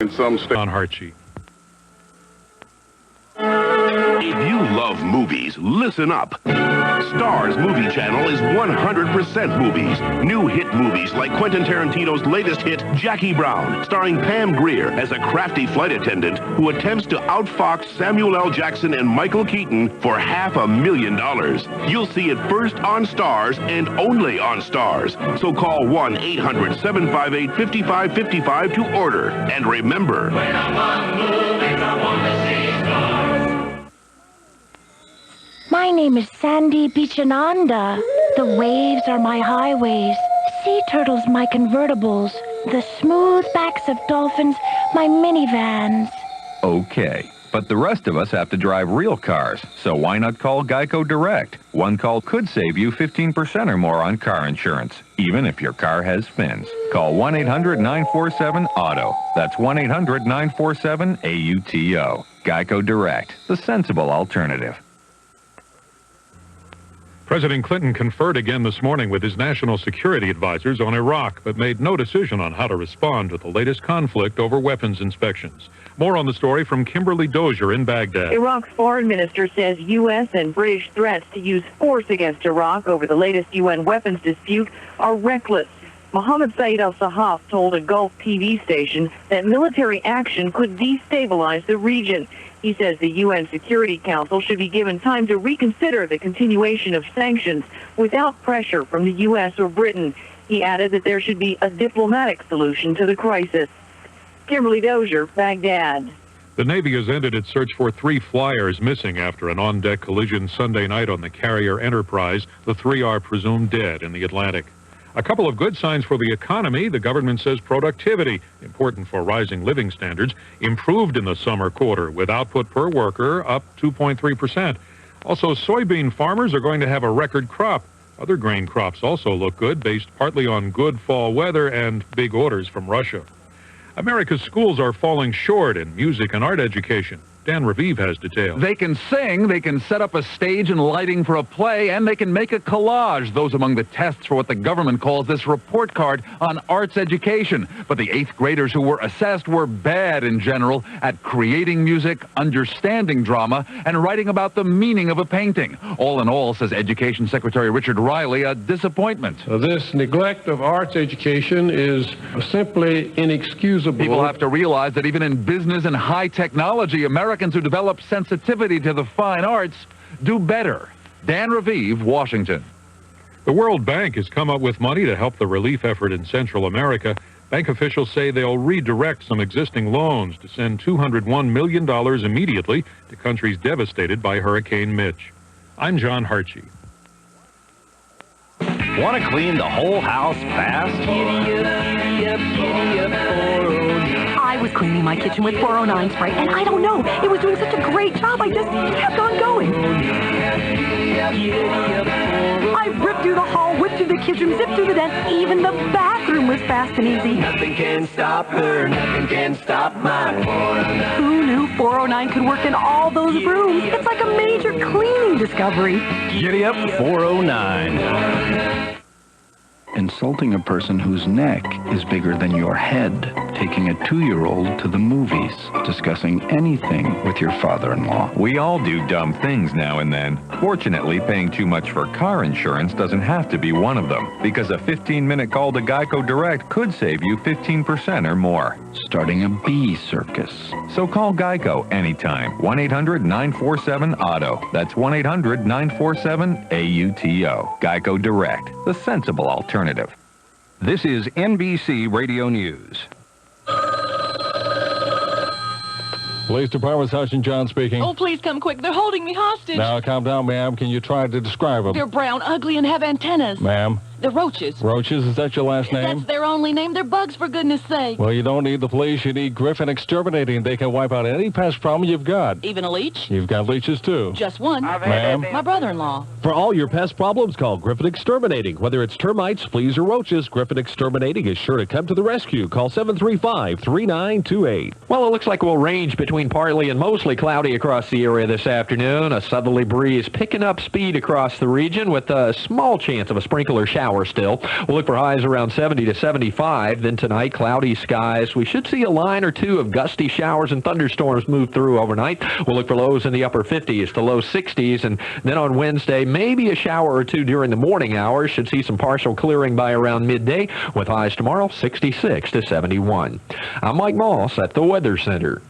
in some states. On Harchi. If you love movies, listen up. Star's Movie Channel is 100% movies. New hit movies like Quentin Tarantino's latest hit, Jackie Brown, starring Pam Grier as a crafty flight attendant who attempts to outfox Samuel L. Jackson and Michael Keaton for $500,000. You'll see it first on Stars and only on Stars. So call 1-800-758-5555 to order. And remember, when I want movies, I want to see Stars. My name is Sandy Beachananda. The waves are my highways, sea turtles my convertibles, the smooth backs of dolphins my minivans. Okay, but the rest of us have to drive real cars, so why not call Geico Direct? One call could save you 15% or more on car insurance, even if your car has fins. Call 1-800-947-AUTO. That's 1-800-947-AUTO. Geico Direct, the sensible alternative. President Clinton conferred again this morning with his national security advisors on Iraq, but made no decision on how to respond to the latest conflict over weapons inspections. More on the story from Kimberly Dozier in Baghdad. Iraq's foreign minister says U.S. and British threats to use force against Iraq over the latest UN weapons dispute are reckless. Mohammed Saeed al-Sahaf told a Gulf TV station that military action could destabilize the region. He says the UN Security Council should be given time to reconsider the continuation of sanctions without pressure from the U.S. or Britain. He added that there should be a diplomatic solution to the crisis. Kimberly Dozier, Baghdad. The Navy has ended its search for 3 flyers missing after an on-deck collision Sunday night on the carrier Enterprise. The 3 are presumed dead in the Atlantic. A couple of good signs for the economy. The government says productivity, important for rising living standards, improved in the summer quarter, with output per worker up 2.3%. Also, soybean farmers are going to have a record crop. Other grain crops also look good, based partly on good fall weather and big orders from Russia. America's schools are falling short in music and art education. Dan Raviv has details. They can sing, they can set up a stage and lighting for a play, and they can make a collage. Those among the tests for what the government calls this report card on arts education. But the 8th graders who were assessed were bad in general at creating music, understanding drama, and writing about the meaning of a painting. All in all, says Education Secretary Richard Riley, a disappointment. This neglect of arts education is simply inexcusable. People have to realize that even in business and high technology, Americans who develop sensitivity to the fine arts do better. Dan Raviv, Washington. The World Bank has come up with money to help the relief effort in Central America. Bank officials say they'll redirect some existing loans to send $201 million immediately to countries devastated by Hurricane Mitch. I'm John Harchi. Want to clean the whole house fast? Giddy up, 409. I was cleaning my kitchen with 409 spray, and I don't know, it was doing such a great job, I just kept on going. I ripped through the hall, whipped through the kitchen, zipped through the den, even the bathroom was fast and easy. Nothing can stop her, nothing can stop my 409. Who knew 409 could work in all those rooms? It's like a major cleaning discovery. Giddy up, 409. Insulting a person whose neck is bigger than your head, taking a 2-year-old to the movies, discussing anything with your father-in-law. We all do dumb things now and then. Fortunately, paying too much for car insurance doesn't have to be one of them, because a 15-minute call to Geico Direct could save you 15% or more. Starting a bee circus. So call Geico anytime. 1-800-947-AUTO. That's 1-800-947-AUTO. Geico Direct, the sensible alternative. This is NBC Radio News. Police Department Sergeant John speaking. Oh, please come quick. They're holding me hostage. Now, calm down, ma'am. Can you try to describe them? They're brown, ugly, and have antennas. Ma'am? They're roaches. Roaches? Is that your last name? That's their only name. They're bugs, for goodness sake. Well, you don't need the police. You need Griffin Exterminating. They can wipe out any pest problem you've got. Even a leech? You've got leeches, too. Just one. Ma'am? My brother-in-law. For all your pest problems, call Griffin Exterminating. Whether it's termites, fleas, or roaches, Griffin Exterminating is sure to come to the rescue. Call 735-3928. Well, it looks like we'll range between partly and mostly cloudy across the area this afternoon. A southerly breeze picking up speed across the region with a small chance of a sprinkle or shower showers still. We'll look for highs around 70 to 75. Then tonight, cloudy skies. We should see a line or two of gusty showers and thunderstorms move through overnight. We'll look for lows in the upper 50s to low 60s. And then on Wednesday, maybe a shower or two during the morning hours. Should see some partial clearing by around midday, with highs tomorrow 66 to 71. I'm Mike Moss at the Weather Center.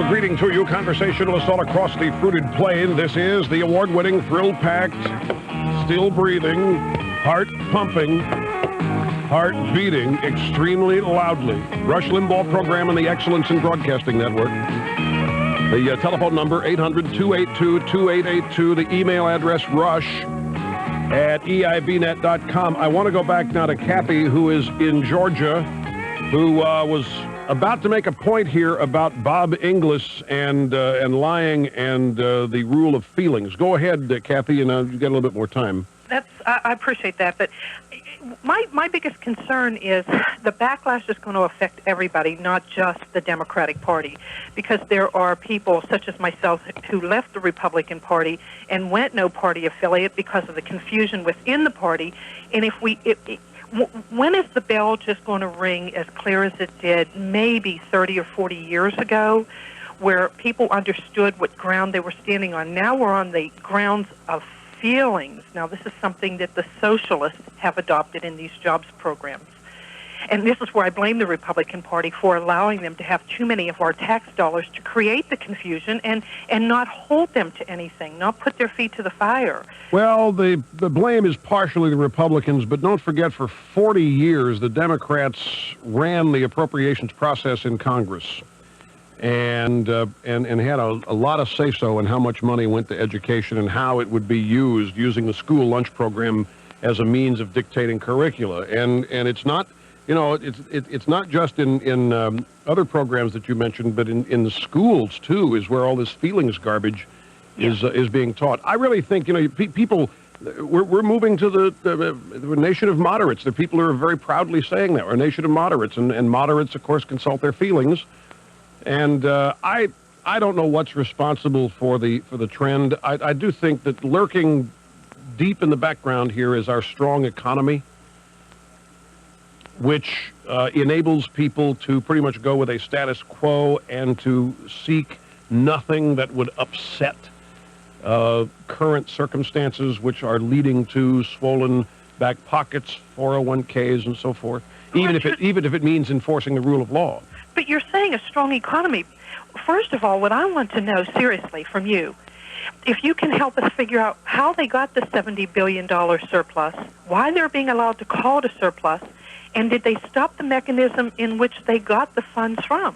Greeting to you, conversationalists all across the fruited plain. This is the award-winning, thrill-packed, still-breathing, heart-pumping, heart-beating extremely loudly Rush Limbaugh program on the Excellence in Broadcasting Network. The telephone number, 800-282-2882. The email address, rush@eibnet.com. I want to go back now to Kathy, who is in Georgia, who was about to make a point here about Bob Inglis and lying and the rule of feelings. Go ahead, Kathy, and you get a little bit more time. I appreciate that, but my biggest concern is the backlash is going to affect everybody, not just the Democratic Party, because there are people such as myself who left the Republican Party and went no party affiliate because of the confusion within the party, and when is the bell just going to ring as clear as it did maybe 30 or 40 years ago, where people understood what ground they were standing on? Now we're on the grounds of feelings. Now this is something that the socialists have adopted in these jobs programs. And this is where I blame the Republican Party for allowing them to have too many of our tax dollars to create the confusion and not hold them to anything, not put their feet to the fire. Well, the blame is partially the Republicans, but don't forget, for 40 years, the Democrats ran the appropriations process in Congress and had a lot of say-so in how much money went to education and how it would be used, using the school lunch program as a means of dictating curricula. And it's not... You know, it's not just in other programs that you mentioned, but in the schools, too, is where all this feelings garbage is being taught. I really think, people, we're moving to the nation of moderates. The people are very proudly saying that. We're a nation of moderates, and moderates, of course, consult their feelings. And I don't know what's responsible for the trend. I do think that lurking deep in the background here is our strong economy, which enables people to pretty much go with a status quo and to seek nothing that would upset current circumstances, which are leading to swollen back pockets, 401ks, and so forth, even if it means enforcing the rule of law. But you're saying a strong economy. First of all, what I want to know seriously from you, if you can help us figure out how they got the $70 billion surplus, why they're being allowed to call it a surplus, and did they stop the mechanism in which they got the funds from?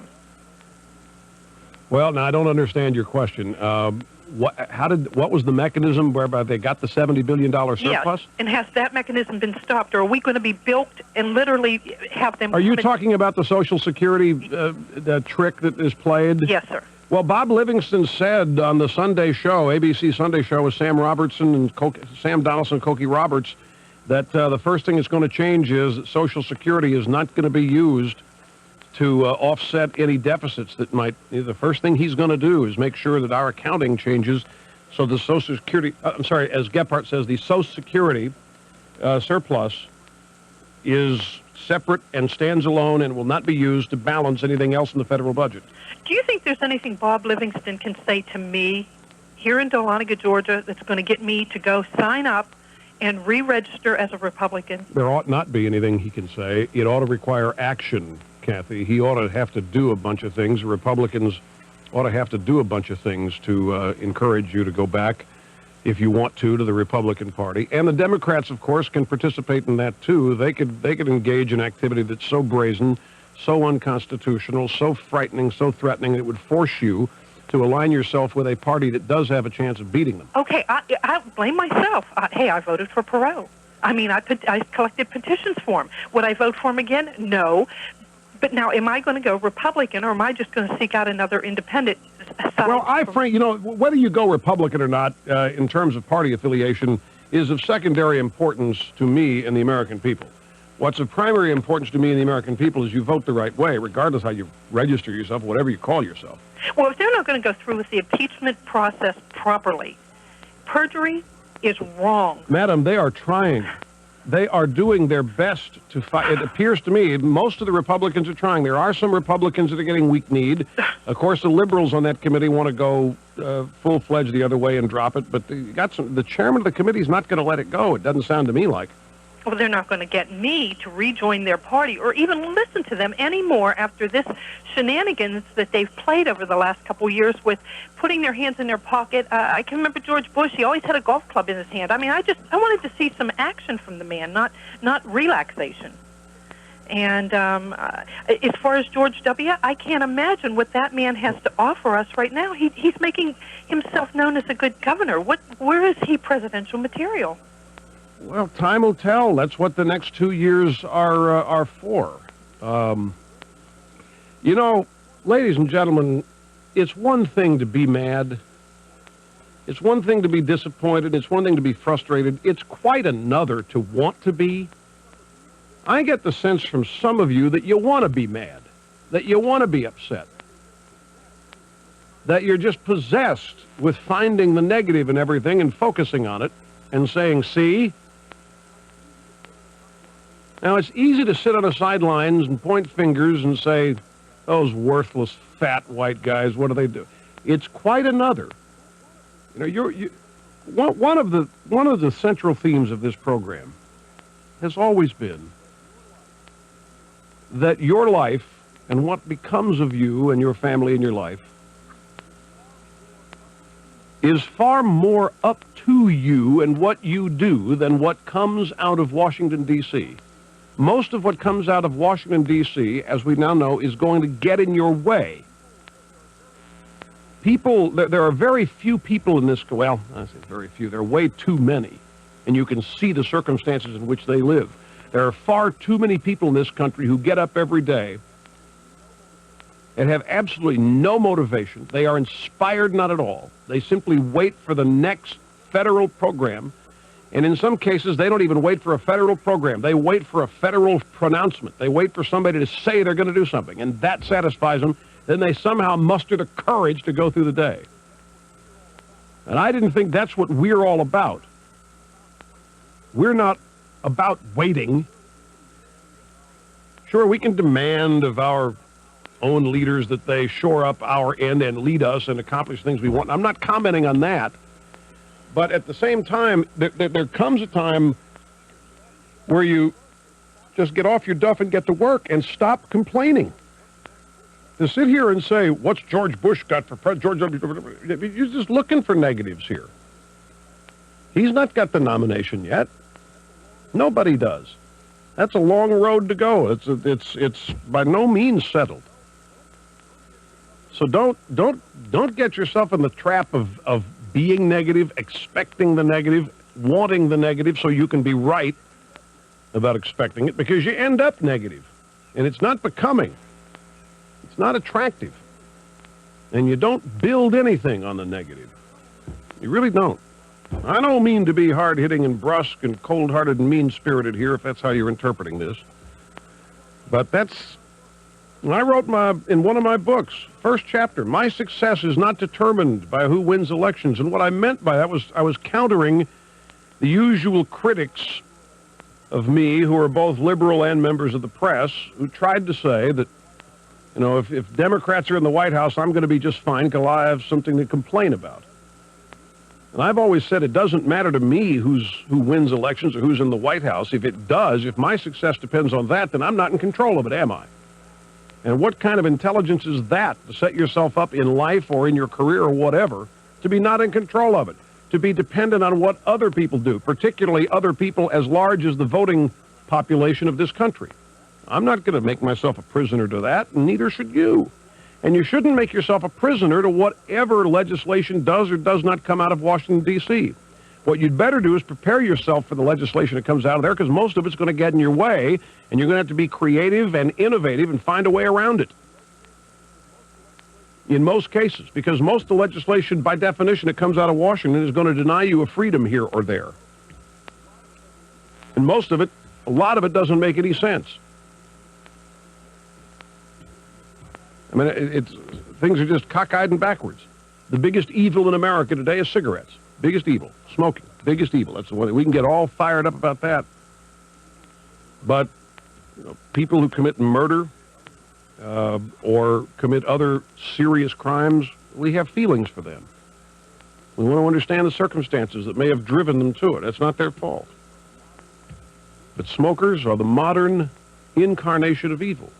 Well, now I don't understand your question. What was the mechanism whereby they got the $70 billion surplus? Yes, and has that mechanism been stopped, or are we going to be bilked and literally have them... Are you talking about the Social Security trick that is played? Yes, sir. Well, Bob Livingston said on the Sunday show, ABC Sunday show with Sam Robertson and Sam Donaldson and Cokie Roberts, that the first thing that's going to change is that Social Security is not going to be used to offset any deficits that might... The first thing he's going to do is make sure that our accounting changes so the Social Security... as Gephardt says, the Social Security surplus is separate and stands alone and will not be used to balance anything else in the federal budget. Do you think there's anything Bob Livingston can say to me here in Dahlonega, Georgia, that's going to get me to go sign up and re-register as a Republican? There ought not be anything he can say. It ought to require action, Kathy. He ought to have to do a bunch of things. The Republicans ought to have to do a bunch of things to encourage you to go back, if you want to the Republican Party. And the Democrats, of course, can participate in that, too. They could engage in activity that's so brazen, so unconstitutional, so frightening, so threatening, it would force you to align yourself with a party that does have a chance of beating them. Okay, I blame myself. Hey, I voted for Perot. I mean, I collected petitions for him. Would I vote for him again? No. But now, am I going to go Republican, or am I just going to seek out another independent side? Well, whether you go Republican or not, in terms of party affiliation, is of secondary importance to me and the American people. What's of primary importance to me and the American people is you vote the right way, regardless how you register yourself, whatever you call yourself. Well, if they're not going to go through with the impeachment process properly, perjury is wrong. Madam, they are trying. They are doing their best to fight. It appears to me most of the Republicans are trying. There are some Republicans that are getting weak-kneed. Of course, the liberals on that committee want to go full-fledged the other way and drop it, but the chairman of the committee is not going to let it go. It doesn't sound to me like. Well, they're not going to get me to rejoin their party or even listen to them anymore after this shenanigans that they've played over the last couple of years with putting their hands in their pocket. I can remember George Bush. He always had a golf club in his hand. I mean, I wanted to see some action from the man, not relaxation. And as far as George W., I can't imagine what that man has to offer us right now. He's making himself known as a good governor. Where is he presidential material? Well, time will tell. That's what the next 2 years are for. Ladies and gentlemen, it's one thing to be mad. It's one thing to be disappointed. It's one thing to be frustrated. It's quite another to want to be. I get the sense from some of you that you want to be mad, that you want to be upset, that you're just possessed with finding the negative in everything and focusing on it and saying, see? Now, it's easy to sit on the sidelines and point fingers and say, those worthless, fat white guys, what do they do? It's quite another. One of the central themes of this program has always been that your life and what becomes of you and your family and your life is far more up to you and what you do than what comes out of Washington, D.C. Most of what comes out of Washington, D.C., as we now know, is going to get in your way. There are very few people in this, well, I say very few, there are way too many, and you can see the circumstances in which they live. There are far too many people in this country who get up every day and have absolutely no motivation. They are inspired not at all. They simply wait for the next federal program. And in some cases, they don't even wait for a federal program. They wait for a federal pronouncement. They wait for somebody to say they're going to do something, and that satisfies them. Then they somehow muster the courage to go through the day. And I didn't think that's what we're all about. We're not about waiting. Sure, we can demand of our own leaders that they shore up our end and lead us and accomplish things we want. I'm not commenting on that. But at the same time, there comes a time where you just get off your duff and get to work and stop complaining. To sit here and say, what's George Bush got for president? You're just looking for negatives here. He's not got the nomination yet. Nobody does. That's a long road to go. It's by no means settled. So don't get yourself in the trap of being negative, expecting the negative, wanting the negative so you can be right about expecting it, because you end up negative. And it's not becoming. It's not attractive. And you don't build anything on the negative. You really don't. I don't mean to be hard-hitting and brusque and cold-hearted and mean-spirited here, if that's how you're interpreting this. But I wrote in one of my books, first chapter, my success is not determined by who wins elections. And what I meant by that was I was countering the usual critics of me, who are both liberal and members of the press, who tried to say that, if Democrats are in the White House, I'm going to be just fine because I have something to complain about. And I've always said it doesn't matter to me who wins elections or who's in the White House. If it does, if my success depends on that, then I'm not in control of it, am I? And what kind of intelligence is that, to set yourself up in life or in your career or whatever, to be not in control of it, to be dependent on what other people do, particularly other people as large as the voting population of this country? I'm not going to make myself a prisoner to that, and neither should you. And you shouldn't make yourself a prisoner to whatever legislation does or does not come out of Washington, D.C. What you'd better do is prepare yourself for the legislation that comes out of there, because most of it's going to get in your way, and you're going to have to be creative and innovative and find a way around it. In most cases, because most of the legislation, by definition, that comes out of Washington is going to deny you a freedom here or there. And most of it, a lot of it doesn't make any sense. I mean, things are just cockeyed and backwards. The biggest evil in America today is cigarettes. Biggest evil. Smoking. Biggest evil. That's the one. We can get all fired up about that. But people who commit murder or commit other serious crimes, we have feelings for them. We want to understand the circumstances that may have driven them to it. That's not their fault. But smokers are the modern incarnation of evil.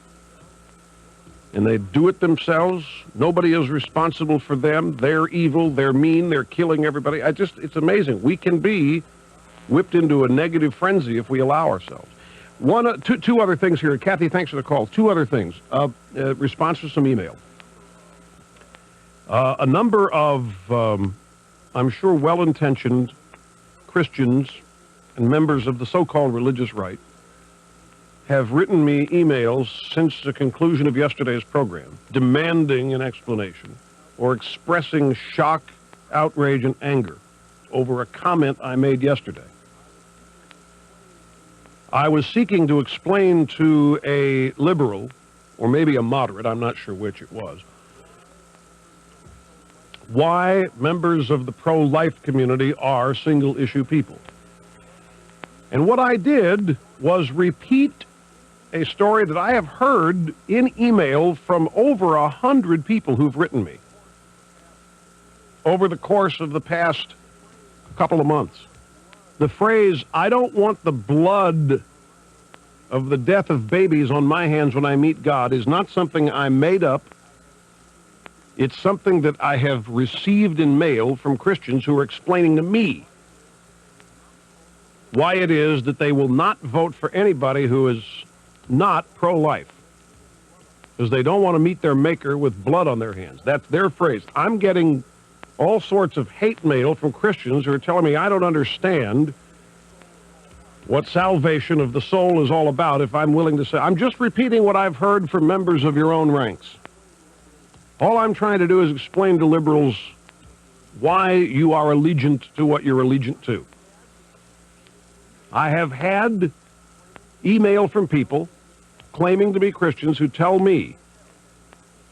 And they do it themselves. Nobody is responsible for them. They're evil. They're mean. They're killing everybody. It's amazing. We can be whipped into a negative frenzy if we allow ourselves. Two other things here. Kathy, thanks for the call. Two other things. Response to some email. A number of, I'm sure, well-intentioned Christians and members of the so-called religious right have written me emails since the conclusion of yesterday's program, demanding an explanation or expressing shock, outrage, and anger over a comment I made yesterday. I was seeking to explain to a liberal, or maybe a moderate, I'm not sure which it was, why members of the pro-life community are single-issue people. And what I did was repeat a story that I have heard in email from over 100 people who've written me over the course of the past couple of months. The phrase, "I don't want the blood of the death of babies on my hands when I meet God," is not something I made up. It's something that I have received in mail from Christians who are explaining to me why it is that they will not vote for anybody who is not pro-life, because they don't want to meet their maker with blood on their hands. That's their phrase. I'm getting all sorts of hate mail from Christians who are telling me I don't understand what salvation of the soul is all about if I'm willing to say. I'm just repeating what I've heard from members of your own ranks. All I'm trying to do is explain to liberals why you are allegiant to what you're allegiant to. I have had email from people claiming to be Christians who tell me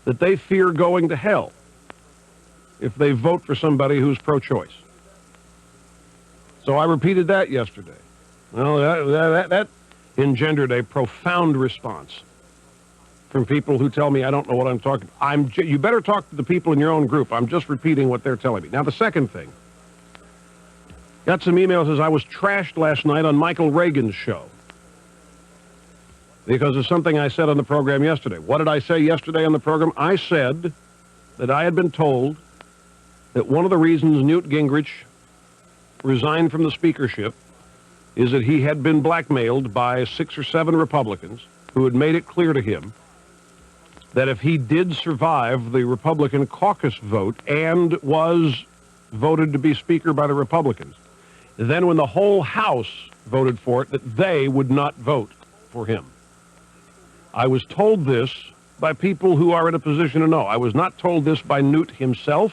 that they fear going to hell if they vote for somebody who's pro-choice. So I repeated that yesterday. Well, that engendered a profound response from people who tell me I don't know what I'm talking about. You better talk to the people in your own group. I'm just repeating what they're telling me. Now, the second thing. Got some emails as I was trashed last night on Micael Reagan's show because of something I said on the program yesterday. What did I say yesterday on the program? I said that I had been told that one of the reasons Newt Gingrich resigned from the speakership is that he had been blackmailed by 6 or 7 Republicans who had made it clear to him that if he did survive the Republican caucus vote and was voted to be Speaker by the Republicans, then when the whole House voted for it, that they would not vote for him. I was told this by people who are in a position to know. I was not told this by Newt himself.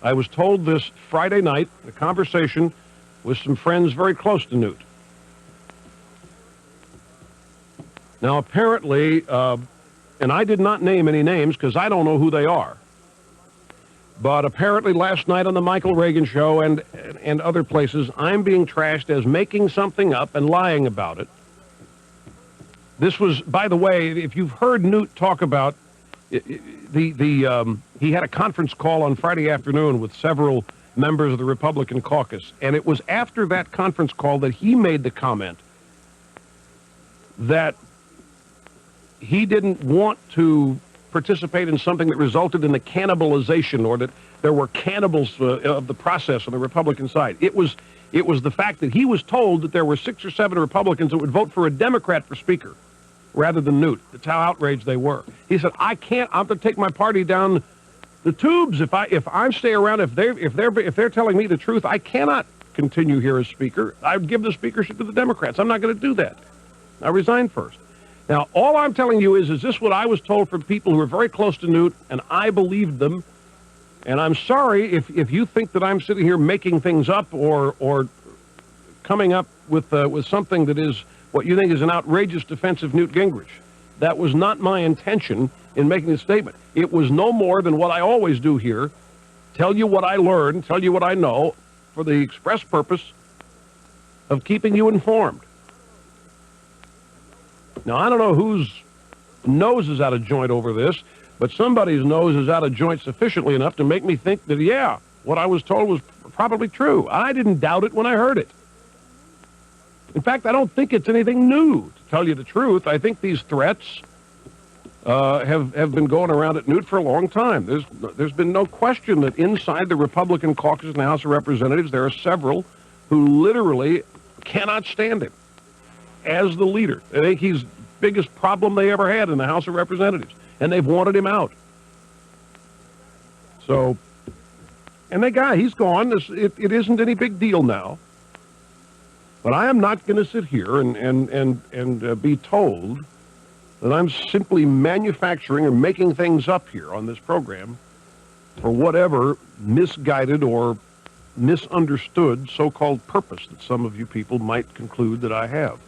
I was told this Friday night, a conversation with some friends very close to Newt. Now, apparently, and I did not name any names because I don't know who they are, but apparently last night on the Micael Reagan show and other places, I'm being trashed as making something up and lying about it. This was, by the way, if you've heard Newt talk about he had a conference call on Friday afternoon with several members of the Republican caucus, and it was after that conference call that he made the comment that he didn't want to participate in something that resulted in the cannibalization or that there were cannibals of the process on the Republican side. It was the fact that he was told that there were 6 or 7 Republicans that would vote for a Democrat for Speaker rather than Newt. That's how outraged they were. He said, I'm going to take my party down the tubes if I stay around. If they're telling me the truth, I cannot continue here as Speaker. I would give the speakership to the Democrats. I'm not going to do that. I resigned first. Now, all I'm telling you is this what I was told from people who are very close to Newt, and I believed them. And I'm sorry if you think that I'm sitting here making things up or coming up with something that is what you think is an outrageous defense of Newt Gingrich. That was not my intention in making this statement. It was no more than what I always do here, tell you what I learned, tell you what I know, for the express purpose of keeping you informed. Now, I don't know whose nose is out of joint over this, but somebody's nose is out of joint sufficiently enough to make me think that, yeah, what I was told was probably true. I didn't doubt it when I heard it. In fact, I don't think it's anything new, to tell you the truth. I think these threats have been going around at Newt for a long time. There's been no question that inside the Republican caucus in the House of Representatives, there are several who literally cannot stand him as the leader. They think he's the biggest problem they ever had in the House of Representatives, and they've wanted him out. So, and he's gone. It isn't any big deal now. But I am not going to sit here and be told that I'm simply manufacturing or making things up here on this program for whatever misguided or misunderstood so-called purpose that some of you people might conclude that I have.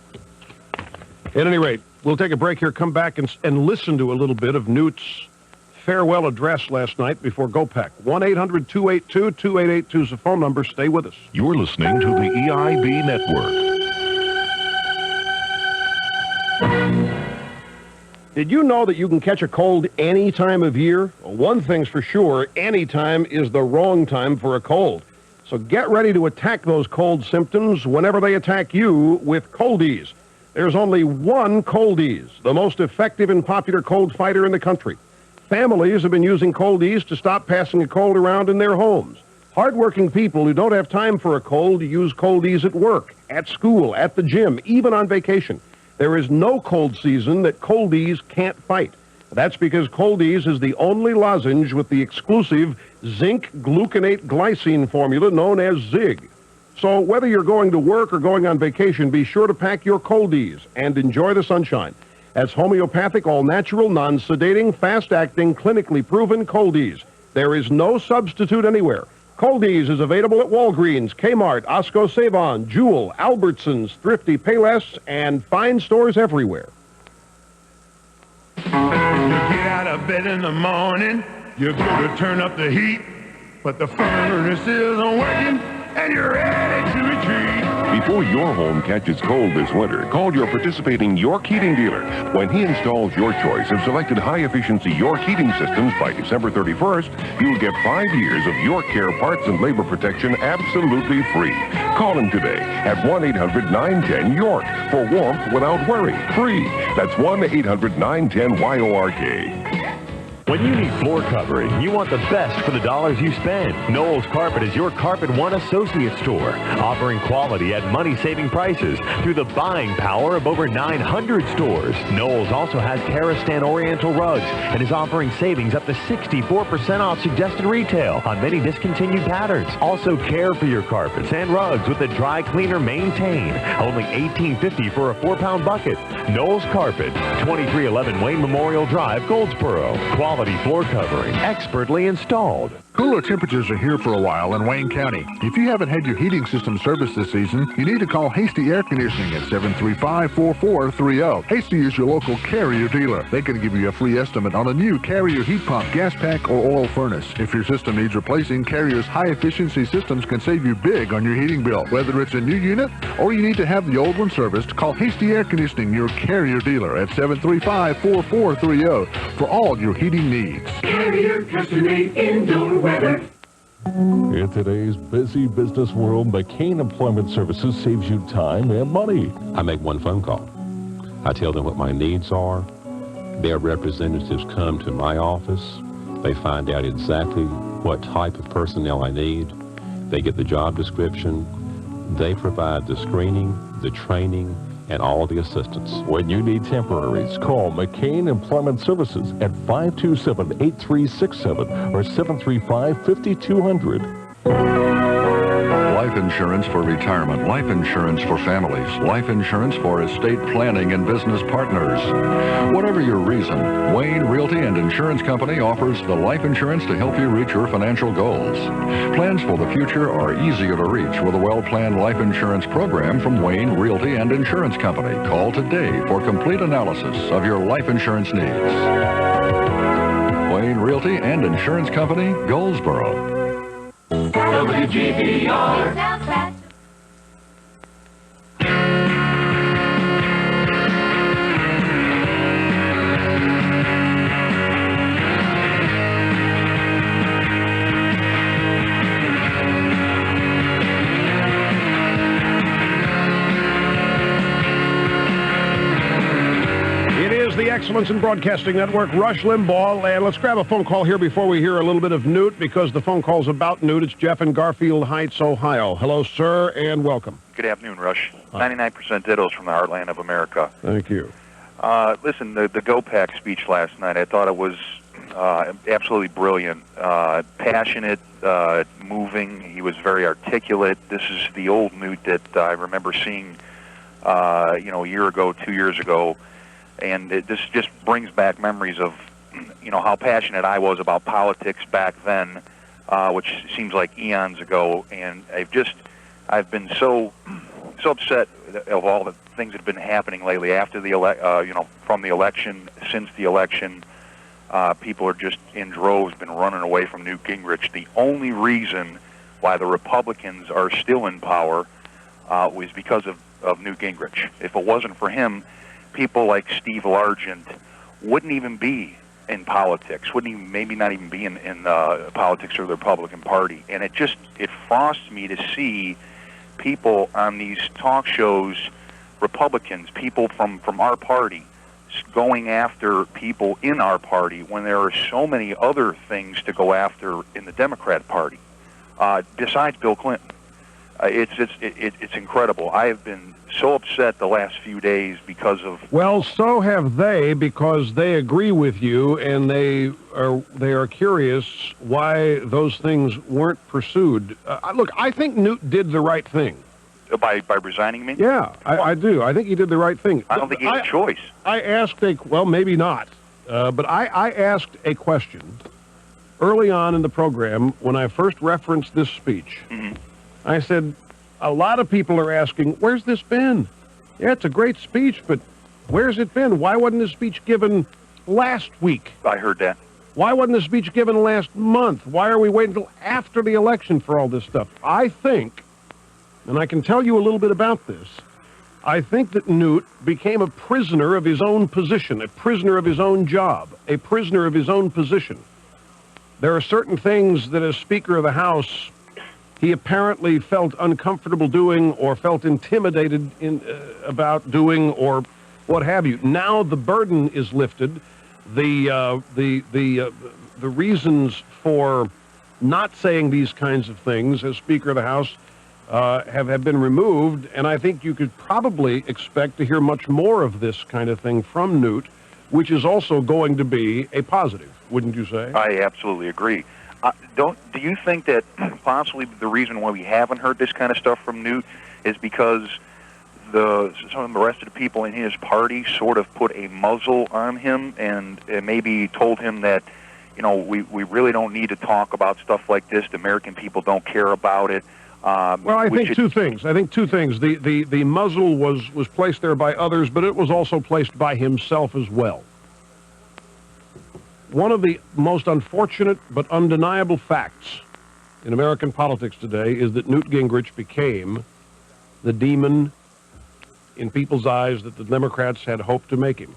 At any rate, we'll take a break here, come back and listen to a little bit of Newt's farewell address last night before GOPEC. 1-800-282-2882 is the phone number. Stay with us. You're listening to the EIB Network. Did you know that you can catch a cold any time of year? Well, one thing's for sure, any time is the wrong time for a cold. So get ready to attack those cold symptoms whenever they attack you with Coldies. There's only one Coldies, the most effective and popular cold fighter in the country. Families have been using Coldies to stop passing a cold around in their homes. Hardworking people who don't have time for a cold use Coldies at work, at school, at the gym, even on vacation. There is no cold season that Coldies can't fight. That's because Coldies is the only lozenge with the exclusive zinc gluconate glycine formula known as ZIG. So whether you're going to work or going on vacation, be sure to pack your Coldies and enjoy the sunshine. That's homeopathic, all-natural, non-sedating, fast-acting, clinically proven Coldies. There is no substitute anywhere. Coldies is available at Walgreens, Kmart, Osco Savon, Jewel, Albertsons, Thrifty Payless, and fine stores everywhere. You get out of bed in the morning, you go to turn up the heat, but the furnace isn't working, and you're ready to retreat. Before your home catches cold this winter, call your participating York heating dealer. When he installs your choice of selected high-efficiency York heating systems by December 31st, you'll get 5 years of York Care parts and labor protection absolutely free. Call him today at 1-800-910-YORK for warmth without worry. Free. That's 1-800-910-YORK. When you need floor covering, you want the best for the dollars you spend. Knowles Carpet is your Carpet One associate store, offering quality at money-saving prices through the buying power of over 900 stores. Knowles also has Karastan Oriental rugs and is offering savings up to 64% off suggested retail on many discontinued patterns. Also care for your carpets and rugs with the Dry Cleaner Maintain. Only $18.50 for a 4-pound bucket. Knowles Carpet, 2311 Wayne Memorial Drive, Goldsboro. Quality floor covering, expertly installed. Cooler temperatures are here for a while in Wayne County. If you haven't had your heating system serviced this season, you need to call Hasty Air Conditioning at 735-4430. Hasty is your local Carrier dealer. They can give you a free estimate on a new Carrier heat pump, gas pack, or oil furnace. If your system needs replacing, Carrier's high-efficiency systems can save you big on your heating bill. Whether it's a new unit or you need to have the old one serviced, call Hasty Air Conditioning, your Carrier dealer, at 735-4430 for all your heating needs. Carrier, custom made indoor weather. In today's busy business world, McCain Employment Services saves you time and money. I make one phone call. I tell them what my needs are. Their representatives come to my office. They find out exactly what type of personnel I need. They get the job description. They provide the screening, the training, and all the assistance. When you need temporaries, call McCain Employment Services at 527-8367 or 735-5200. Life insurance for retirement, life insurance for families, life insurance for estate planning and business partners. Whatever your reason, Wayne Realty and Insurance Company offers the life insurance to help you reach your financial goals. Plans for the future are easier to reach with a well-planned life insurance program from Wayne Realty and Insurance Company. Call today for complete analysis of your life insurance needs. Wayne Realty and Insurance Company, Goldsboro. WGBR. The Excellence in Broadcasting Network, Rush Limbaugh, and let's grab a phone call here before we hear a little bit of Newt, because the phone call's about Newt. It's Jeff in Garfield Heights, Ohio. Hello, sir, and welcome. Good afternoon, Rush. 99% dittos from the heartland of America. Thank you. Listen, the GOPAC speech last night, I thought it was absolutely brilliant, passionate, moving. He was very articulate. This is the old Newt that I remember seeing, a year ago, 2 years ago. And this just brings back memories of, how passionate I was about politics back then, which seems like eons ago. And I've been so upset of all the things that have been happening lately after the from the election, since the election. People are just in droves been running away from Newt Gingrich. The only reason why the Republicans are still in power was because of Newt Gingrich. If it wasn't for him, people like Steve Largent wouldn't even be in politics, maybe not even be in politics or the Republican Party. And it frosts me to see people on these talk shows, Republicans, people from our party, going after people in our party when there are so many other things to go after in the Democrat Party, besides Bill Clinton. It's incredible. I have been so upset the last few days because of... Well, so have they, because they agree with you, and they are curious why those things weren't pursued. Look, I think Newt did the right thing. By resigning me? Yeah, I do. I think he did the right thing. I don't think he had a choice. I asked well, maybe not, but I asked a question early on in the program when I first referenced this speech. Mm-hmm. I said, a lot of people are asking, where's this been? Yeah, it's a great speech, but where's it been? Why wasn't this speech given last week? I heard that. Why wasn't this speech given last month? Why are we waiting until after the election for all this stuff? I think, and I can tell you a little bit about this, I think that Newt became a prisoner of his own position, a prisoner of his own job, a prisoner of his own position. There are certain things that as Speaker of the House, he apparently felt uncomfortable doing or felt intimidated about doing or what have you. Now the burden is lifted. The reasons for not saying these kinds of things as Speaker of the House have been removed, and I think you could probably expect to hear much more of this kind of thing from Newt, which is also going to be a positive, wouldn't you say? I absolutely agree. Do you think that possibly the reason why we haven't heard this kind of stuff from Newt is because some of the rest of the people in his party sort of put a muzzle on him and maybe told him that, we really don't need to talk about stuff like this. The American people don't care about it. Well, I think two things. The muzzle was placed there by others, but it was also placed by himself as well. One of the most unfortunate but undeniable facts in American politics today is that Newt Gingrich became the demon in people's eyes that the Democrats had hoped to make him.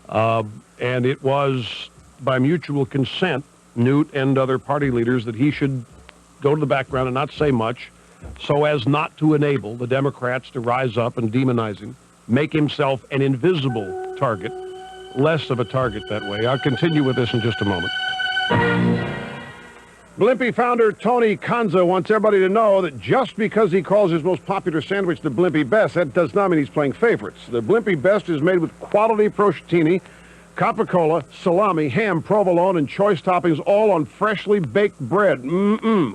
And it was by mutual consent, Newt and other party leaders, that he should go to the background and not say much so as not to enable the Democrats to rise up and demonize him, make himself an invisible target, less of a target that way. I'll continue with this in just a moment. Blimpie founder Tony Kanza wants everybody to know that just because he calls his most popular sandwich the Blimpie Best, that does not mean he's playing favorites. The Blimpie Best is made with quality prosciutto, capicola, salami, ham, provolone, and choice toppings, all on freshly baked bread.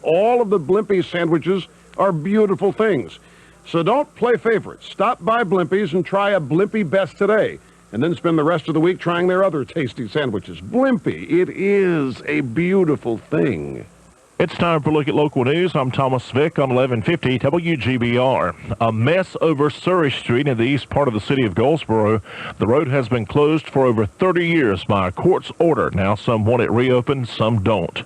All of the Blimpie sandwiches are beautiful things. So don't play favorites. Stop by Blimpie's and try a Blimpie Best today, and then spend the rest of the week trying their other tasty sandwiches. Blimpie, it is a beautiful thing. It's time for a look at local news. I'm Thomas Vick on 1150 WGBR. A mess over Surrey Street in the east part of the city of Goldsboro. The road has been closed for over 30 years by a court's order. Now some want it reopened, some don't.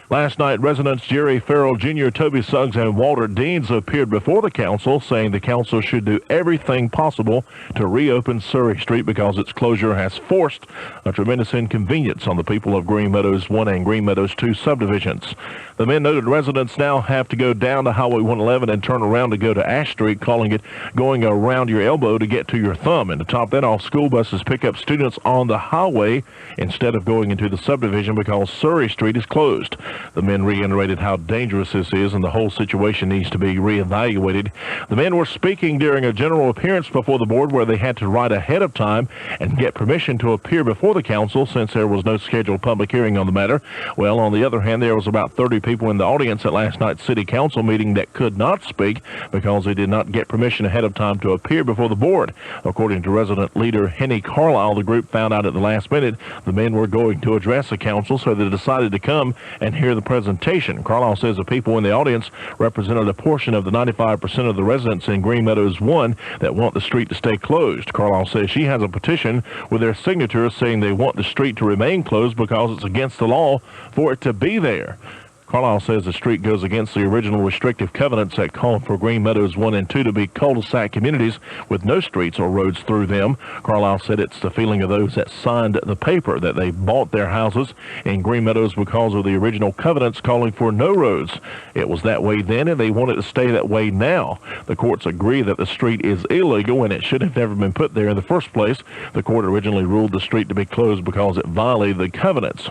Last night, residents Jerry Farrell Jr., Toby Suggs, and Walter Deans appeared before the council, saying the council should do everything possible to reopen Surrey Street because its closure has forced a tremendous inconvenience on the people of Green Meadows 1 and Green Meadows 2 subdivisions. The men noted residents now have to go down to Highway 111 and turn around to go to Ash Street, calling it going around your elbow to get to your thumb. And to top that off, school buses pick up students on the highway instead of going into the subdivision because Surrey Street is closed. The men reiterated how dangerous this is and the whole situation needs to be reevaluated. The men were speaking during a general appearance before the board where they had to write ahead of time and get permission to appear before the council since there was no scheduled public hearing on the matter. Well, on the other hand, there was about 30 people in the audience at last night's city council meeting that could not speak because they did not get permission ahead of time to appear before the board. According to resident leader Henny Carlisle, the group found out at the last minute the men were going to address the council, so they decided to come and hear the presentation. Carlisle says the people in the audience represented a portion of the 95% of the residents in Green Meadows 1 that want the street to stay closed. Carlisle says she has a petition with their signatures saying they want the street to remain closed because it's against the law for it to be there. Carlisle says the street goes against the original restrictive covenants that called for Green Meadows 1 and 2 to be cul-de-sac communities with no streets or roads through them. Carlisle said it's the feeling of those that signed the paper that they bought their houses in Green Meadows because of the original covenants calling for no roads. It was that way then, and they want it to stay that way now. The courts agree that the street is illegal and it should have never been put there in the first place. The court originally ruled the street to be closed because it violated the covenants.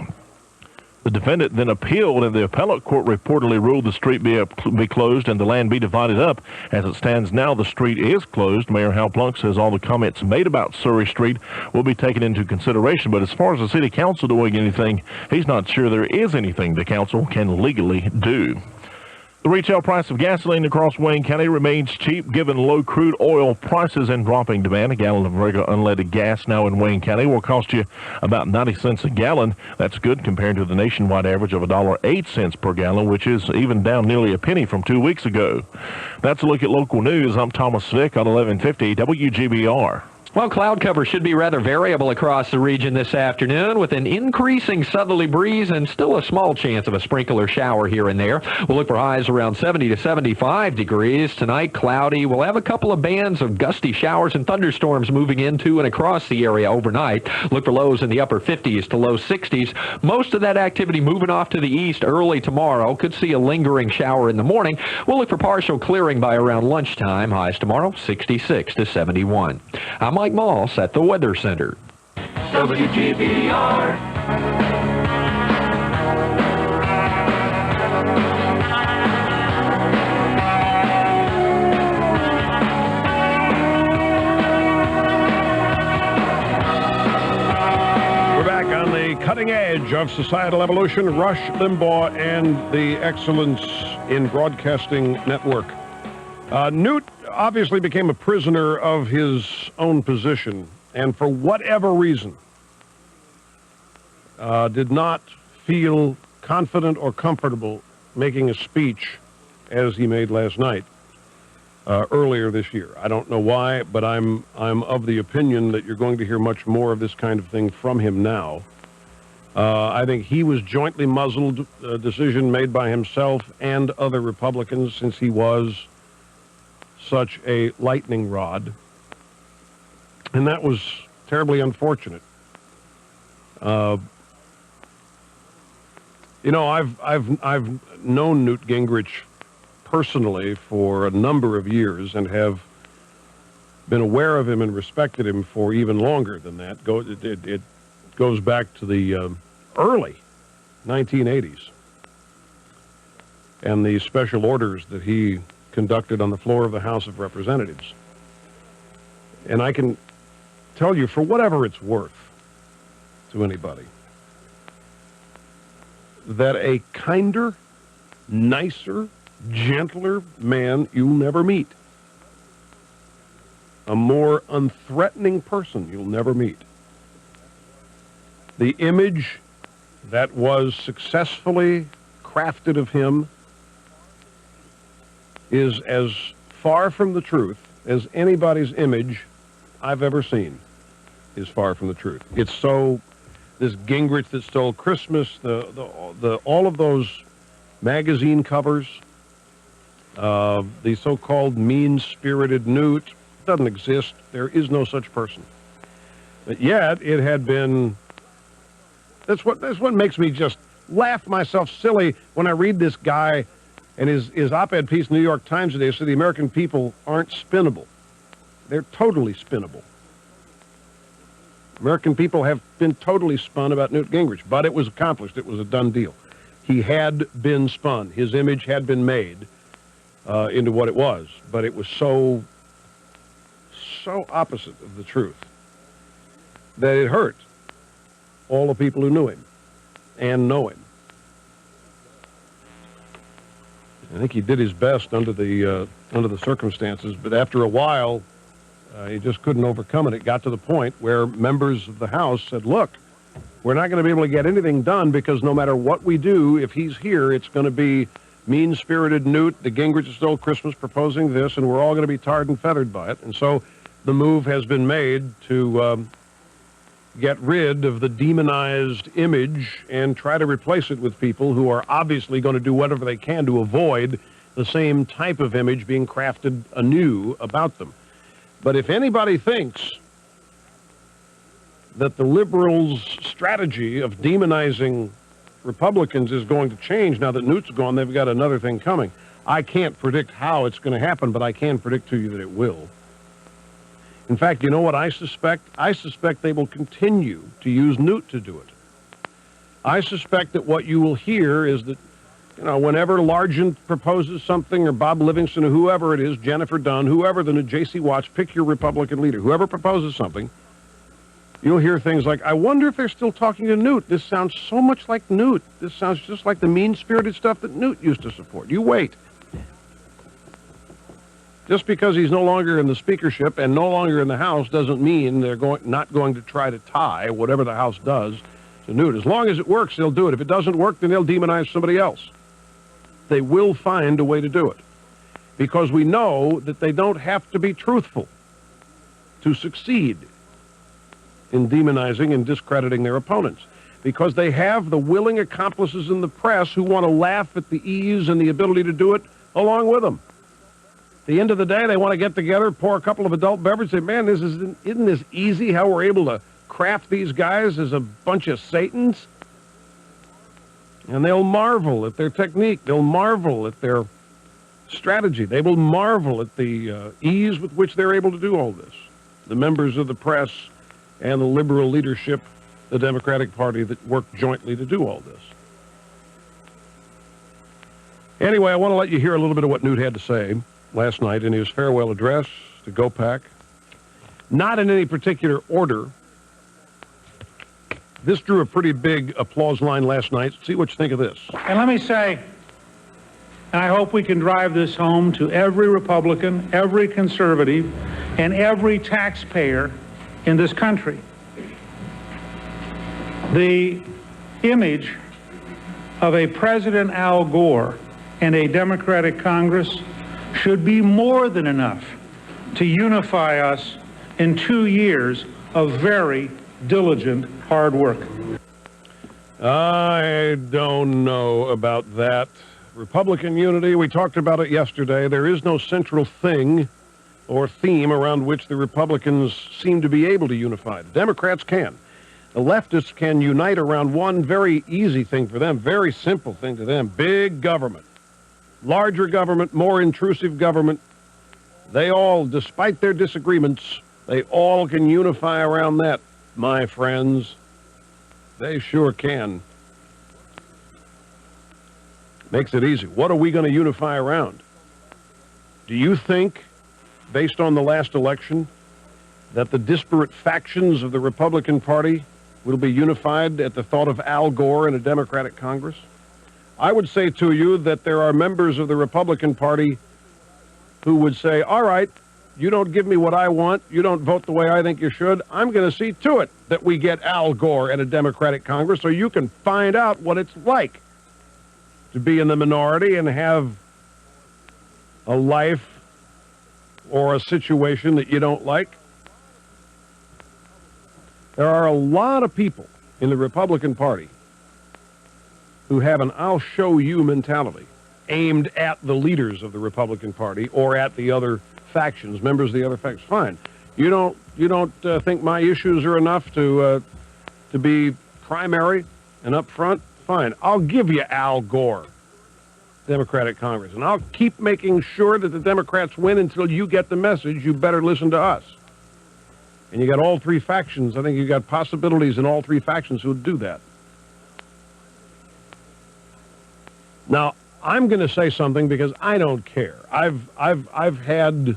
The defendant then appealed, and the appellate court reportedly ruled the street be closed and the land be divided up. As it stands now, the street is closed. Mayor Hal Plunk says all the comments made about Surrey Street will be taken into consideration, but as far as the city council doing anything, he's not sure there is anything the council can legally do. The retail price of gasoline across Wayne County remains cheap given low crude oil prices and dropping demand. A gallon of regular unleaded gas now in Wayne County will cost you about 90 cents a gallon. That's good compared to the nationwide average of $1.08 per gallon, which is even down nearly a penny from 2 weeks ago. That's a look at local news. I'm Thomas Vick on 1150 WGBR. Well, cloud cover should be rather variable across the region this afternoon with an increasing southerly breeze and still a small chance of a sprinkle or shower here and there. We'll look for highs around 70 to 75 degrees. Tonight, cloudy. We'll have a couple of bands of gusty showers and thunderstorms moving into and across the area overnight. Look for lows in the upper 50s to low 60s. Most of that activity moving off to the east early tomorrow. Could see a lingering shower in the morning. We'll look for partial clearing by around lunchtime. Highs tomorrow, 66 to 71. I'm Mike Moss at the Weather Center. WGBR. We're back on the cutting edge of societal evolution. Rush Limbaugh and the Excellence in Broadcasting Network. Newt obviously became a prisoner of his own position, and for whatever reason, did not feel confident or comfortable making a speech as he made last night, earlier this year. I don't know why, but I'm of the opinion that you're going to hear much more of this kind of thing from him now. I think he was jointly muzzled, a decision made by himself and other Republicans, since he was such a lightning rod, and that was terribly unfortunate. You know, I've known Newt Gingrich personally for a number of years and have been aware of him and respected him for even longer than that. It goes back to the early 1980s. and the special orders that he conducted on the floor of the House of Representatives. And I can tell you, for whatever it's worth to anybody, that a kinder, nicer, gentler man you'll never meet, a more unthreatening person you'll never meet. The image that was successfully crafted of him is as far from the truth as anybody's image I've ever seen is far from the truth. It's so, this Gingrich that stole Christmas, all of those magazine covers, the so-called mean-spirited Newt, doesn't exist. There is no such person. But yet, it had been, that's what makes me just laugh myself silly when I read this guy and his op-ed piece in the New York Times today said the American people aren't spinnable. They're totally spinnable. American people have been totally spun about Newt Gingrich, but it was accomplished. It was a done deal. He had been spun. His image had been made into what it was, but it was so opposite of the truth that it hurt all the people who knew him and know him. I think he did his best under the circumstances, but after a while, he just couldn't overcome it. It got to the point where members of the House said, look, we're not going to be able to get anything done because no matter what we do, if he's here, it's going to be mean-spirited Newt, the Gingrich stole Christmas proposing this, and we're all going to be tarred and feathered by it. And so the move has been made to get rid of the demonized image and try to replace it with people who are obviously going to do whatever they can to avoid the same type of image being crafted anew about them. But if anybody thinks that the liberals' strategy of demonizing Republicans is going to change now that Newt's gone, they've got another thing coming. I can't predict how it's going to happen, but I can predict to you that it will. In fact, you know what I suspect? I suspect they will continue to use Newt to do it. I suspect that what you will hear is that, you know, whenever Largent proposes something, or Bob Livingston, or whoever it is, Jennifer Dunn, whoever, the new J.C. Watts, pick your Republican leader, whoever proposes something, you'll hear things like, I wonder if they're still talking to Newt. This sounds so much like Newt. This sounds just like the mean-spirited stuff that Newt used to support. You wait. Just because he's no longer in the speakership and no longer in the House doesn't mean they're not going to try to tie whatever the House does to Newt. As long as it works, they'll do it. If it doesn't work, then they'll demonize somebody else. They will find a way to do it. Because we know that they don't have to be truthful to succeed in demonizing and discrediting their opponents. Because they have the willing accomplices in the press who want to laugh at the ease and the ability to do it along with them. At the end of the day, they want to get together, pour a couple of adult beverages, say, man, isn't this easy how we're able to craft these guys as a bunch of Satans? And they'll marvel at their technique. They'll marvel at their strategy. They will marvel at the ease with which they're able to do all this. The members of the press and the liberal leadership, the Democratic Party that work jointly to do all this. Anyway, I want to let you hear a little bit of what Newt had to say last night in his farewell address to GOPAC. Not in any particular order. This drew a pretty big applause line last night. See what you think of this. And let me say, and I hope we can drive this home to every Republican, every conservative, and every taxpayer in this country. The image of a President Al Gore and a Democratic Congress should be more than enough to unify us in 2 years of very diligent hard work. I don't know about that. Republican unity, we talked about it yesterday. There is no central thing or theme around which the Republicans seem to be able to unify. The Democrats can. The leftists can unite around one very easy thing for them, very simple thing to them: big government. Larger government, more intrusive government. They all, despite their disagreements, they all can unify around that, my friends. They sure can. Makes it easy. What are we going to unify around? Do you think, based on the last election, that the disparate factions of the Republican Party will be unified at the thought of Al Gore in a Democratic Congress? I would say to you that there are members of the Republican Party who would say, all right, you don't give me what I want, you don't vote the way I think you should, I'm going to see to it that we get Al Gore in a Democratic Congress so you can find out what it's like to be in the minority and have a life or a situation that you don't like. There are a lot of people in the Republican Party who have an I'll show you mentality aimed at the leaders of the Republican Party or at the other factions, members of the other factions. Fine. You don't think my issues are enough to be primary and up front? Fine. I'll give you Al Gore, Democratic Congress, and I'll keep making sure that the Democrats win until you get the message. You better listen to us. And you got all three factions. I think you got possibilities in all three factions who would do that. Now, I'm going to say something because I don't care. I've had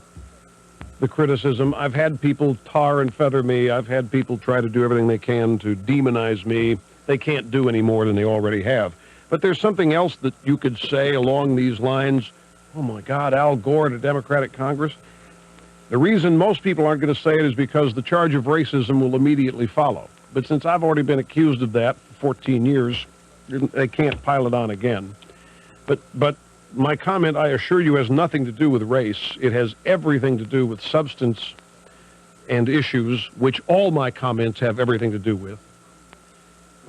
the criticism. I've had people tar and feather me. I've had people try to do everything they can to demonize me. They can't do any more than they already have. But there's something else that you could say along these lines. Oh, my God, Al Gore in a Democratic Congress. The reason most people aren't going to say it is because the charge of racism will immediately follow. But since I've already been accused of that for 14 years, they can't pile it on again. But my comment, I assure you, has nothing to do with race. It has everything to do with substance and issues, which all my comments have everything to do with.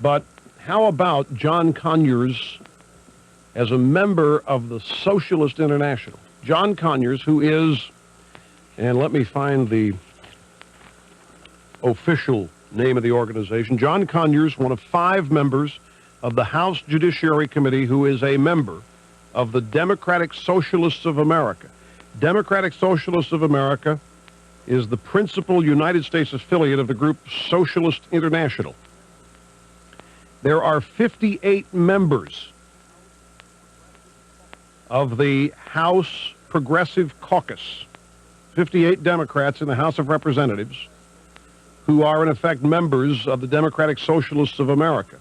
But how about John Conyers as a member of the Socialist International? John Conyers, who is, and let me find the official name of the organization, John Conyers, one of 5 members of the House Judiciary Committee, who is a member of the Democratic Socialists of America. Democratic Socialists of America is the principal United States affiliate of the group Socialist International. There are 58 members of the House Progressive Caucus, 58 Democrats in the House of Representatives, who are in effect members of the Democratic Socialists of America.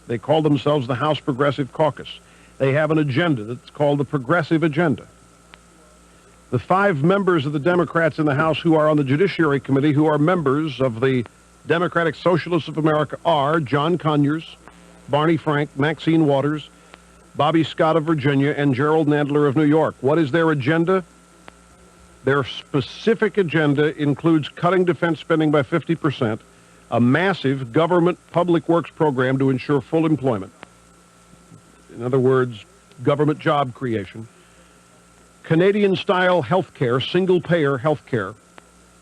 They call themselves the House Progressive Caucus. They have an agenda that's called the Progressive Agenda. The 5 members of the Democrats in the House who are on the Judiciary Committee, who are members of the Democratic Socialists of America, are John Conyers, Barney Frank, Maxine Waters, Bobby Scott of Virginia, and Gerald Nadler of New York. What is their agenda? Their specific agenda includes cutting defense spending by 50%, a massive government public works program to ensure full employment. In other words, government job creation, Canadian-style health care, single-payer health care,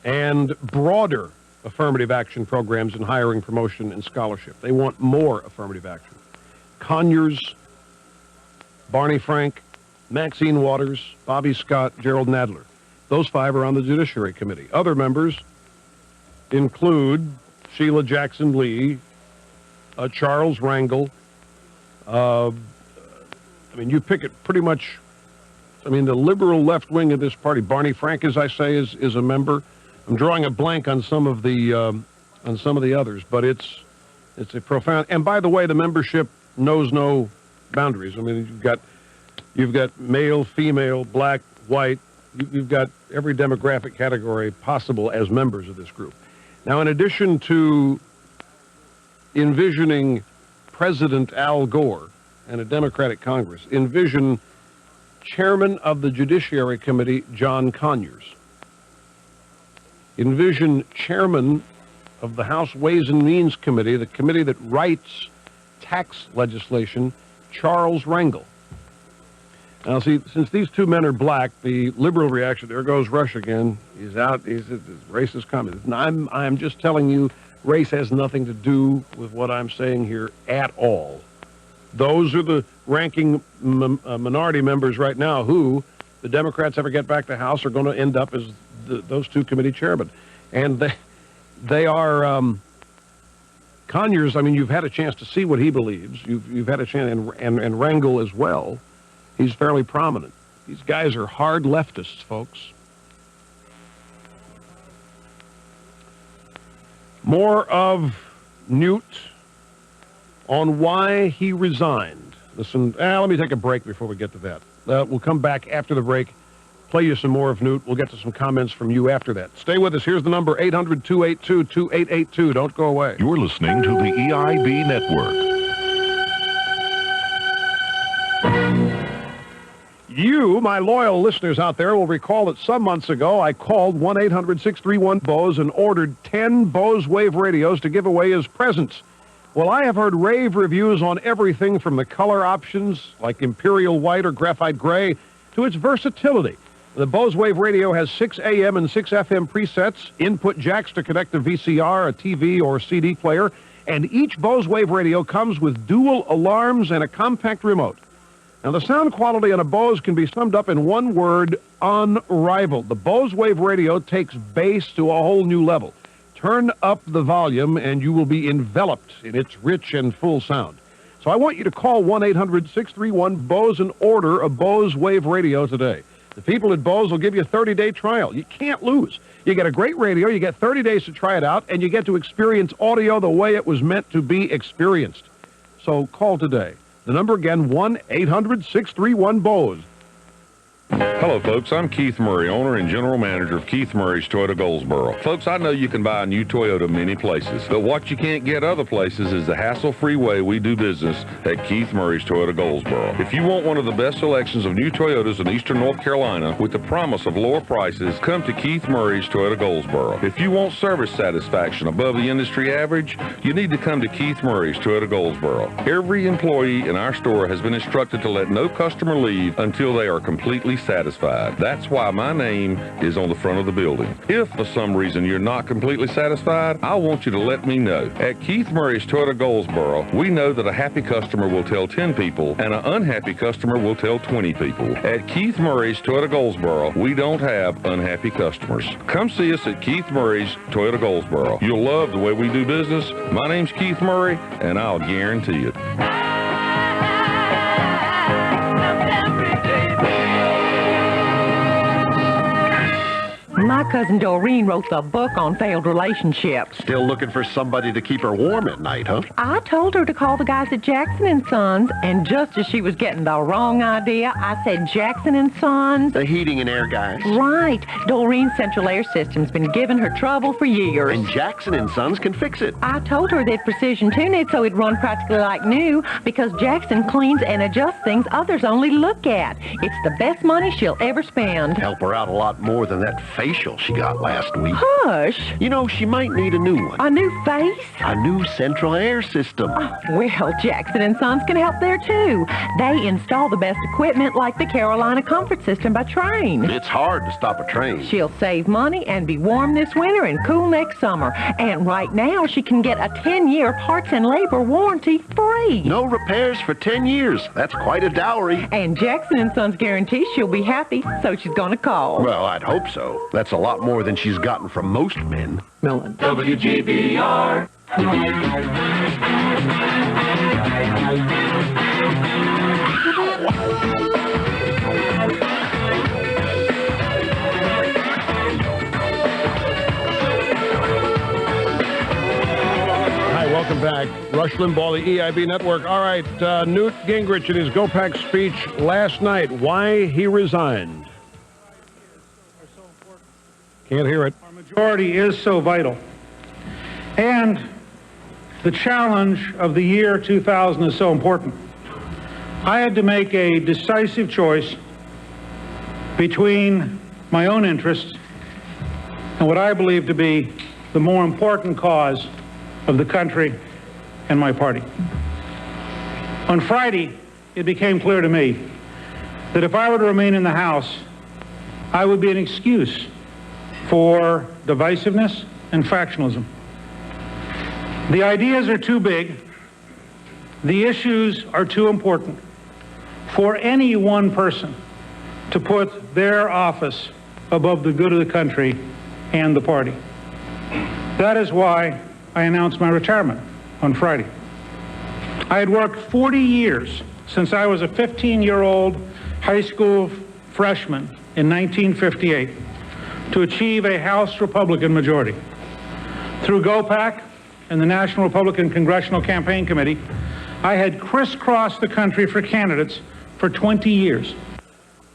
and broader affirmative action programs in hiring, promotion, and scholarship. They want more affirmative action. Conyers, Barney Frank, Maxine Waters, Bobby Scott, Gerald Nadler. Those 5 are on the Judiciary Committee. Other members include Sheila Jackson Lee, Charles Rangel. You pick it pretty much. The liberal left wing of this party. Barney Frank, as I say, is a member. I'm drawing a blank on some of the others, but it's a profound. And by the way, the membership knows no boundaries. You've got male, female, black, white. You've got every demographic category possible as members of this group. Now, in addition to envisioning President Al Gore and a Democratic Congress, envision Chairman of the Judiciary Committee, John Conyers. Envision Chairman of the House Ways and Means Committee, the committee that writes tax legislation, Charles Rangel. Now, see, since these 2 men are black, the liberal reaction, there goes Rush again. He's out, he's a racist communist. And I'm just telling you, race has nothing to do with what I'm saying here at all. Those are the ranking minority members right now who, the Democrats ever get back to the House, are going to end up as those 2 committee chairmen. And they are Conyers, I mean, you've had a chance to see what he believes. You've had a chance, and Rangel as well. He's fairly prominent. These guys are hard leftists, folks. More of Newt on why he resigned. Listen, let me take a break before we get to that. We'll come back after the break, play you some more of Newt. We'll get to some comments from you after that. Stay with us. Here's the number, 800-282-2882. Don't go away. You're listening to the EIB Network. You, my loyal listeners out there, will recall that some months ago I called 1-800-631-BOZE and ordered 10 Bose Wave radios to give away as presents. Well, I have heard rave reviews on everything from the color options, like Imperial White or Graphite Gray, to its versatility. The Bose Wave radio has 6 AM and 6 FM presets, input jacks to connect a VCR, a TV, or CD player, and each Bose Wave radio comes with dual alarms and a compact remote. Now, the sound quality on a Bose can be summed up in one word: unrivaled. The Bose Wave radio takes bass to a whole new level. Turn up the volume and you will be enveloped in its rich and full sound. So I want you to call 1-800-631-BOZE and order a Bose Wave radio today. The people at Bose will give you a 30-day trial. You can't lose. You get a great radio, you get 30 days to try it out, and you get to experience audio the way it was meant to be experienced. So call today. The number again, 1-800-631-BOZE. Hello, folks. I'm Keith Murray, owner and general manager of Keith Murray's Toyota Goldsboro. Folks, I know you can buy a new Toyota many places, but what you can't get other places is the hassle-free way we do business at Keith Murray's Toyota Goldsboro. If you want one of the best selections of new Toyotas in eastern North Carolina with the promise of lower prices, come to Keith Murray's Toyota Goldsboro. If you want service satisfaction above the industry average, you need to come to Keith Murray's Toyota Goldsboro. Every employee in our store has been instructed to let no customer leave until they are completely satisfied. That's why my name is on the front of the building. If for some reason you're not completely satisfied, I want you to let me know. At Keith Murray's Toyota Goldsboro, we know that a happy customer will tell 10 people and an unhappy customer will tell 20 people. At Keith Murray's Toyota Goldsboro, we don't have unhappy customers. Come see us at Keith Murray's Toyota Goldsboro. You'll love the way we do business. My name's Keith Murray, and I'll guarantee it. My cousin Doreen wrote the book on failed relationships. Still looking for somebody to keep her warm at night, huh? I told her to call the guys at Jackson & Sons, and just as she was getting the wrong idea, I said Jackson & Sons. The heating and air guys. Right. Doreen's central air system's been giving her trouble for years. And Jackson & Sons can fix it. I told her they'd precision tune it so it'd run practically like new, because Jackson cleans and adjusts things others only look at. It's the best money she'll ever spend. Help her out a lot more than that facial she got last week. Hush. You know, she might need a new one. A new face? A new central air system. Oh, well, Jackson & Sons can help there, too. They install the best equipment like the Carolina Comfort System by Train. It's hard to stop a train. She'll save money and be warm this winter and cool next summer. And right now, she can get a 10-year parts and labor warranty free. No repairs for 10 years. That's quite a dowry. And Jackson & Sons guarantees she'll be happy, so she's going to call. Well, I'd hope so. That's a lot more than she's gotten from most men. Millen. WGBR. Hi, welcome back. Rush Limbaugh, the EIB Network. All right, Newt Gingrich in his GOPAC speech last night, why he resigned. Can't hear it. Our majority is so vital. And the challenge of the year 2000 is so important. I had to make a decisive choice between my own interests and what I believe to be the more important cause of the country and my party. On Friday, it became clear to me that if I were to remain in the House, I would be an excuse for divisiveness and factionalism. The ideas are too big. The issues are too important for any one person to put their office above the good of the country and the party. That is why I announced my retirement. on Friday. I had worked 40 years since I was a 15-year-old high school freshman in 1958 to achieve a House Republican majority. Through GOPAC and the National Republican Congressional Campaign Committee, I had crisscrossed the country for candidates for 20 years.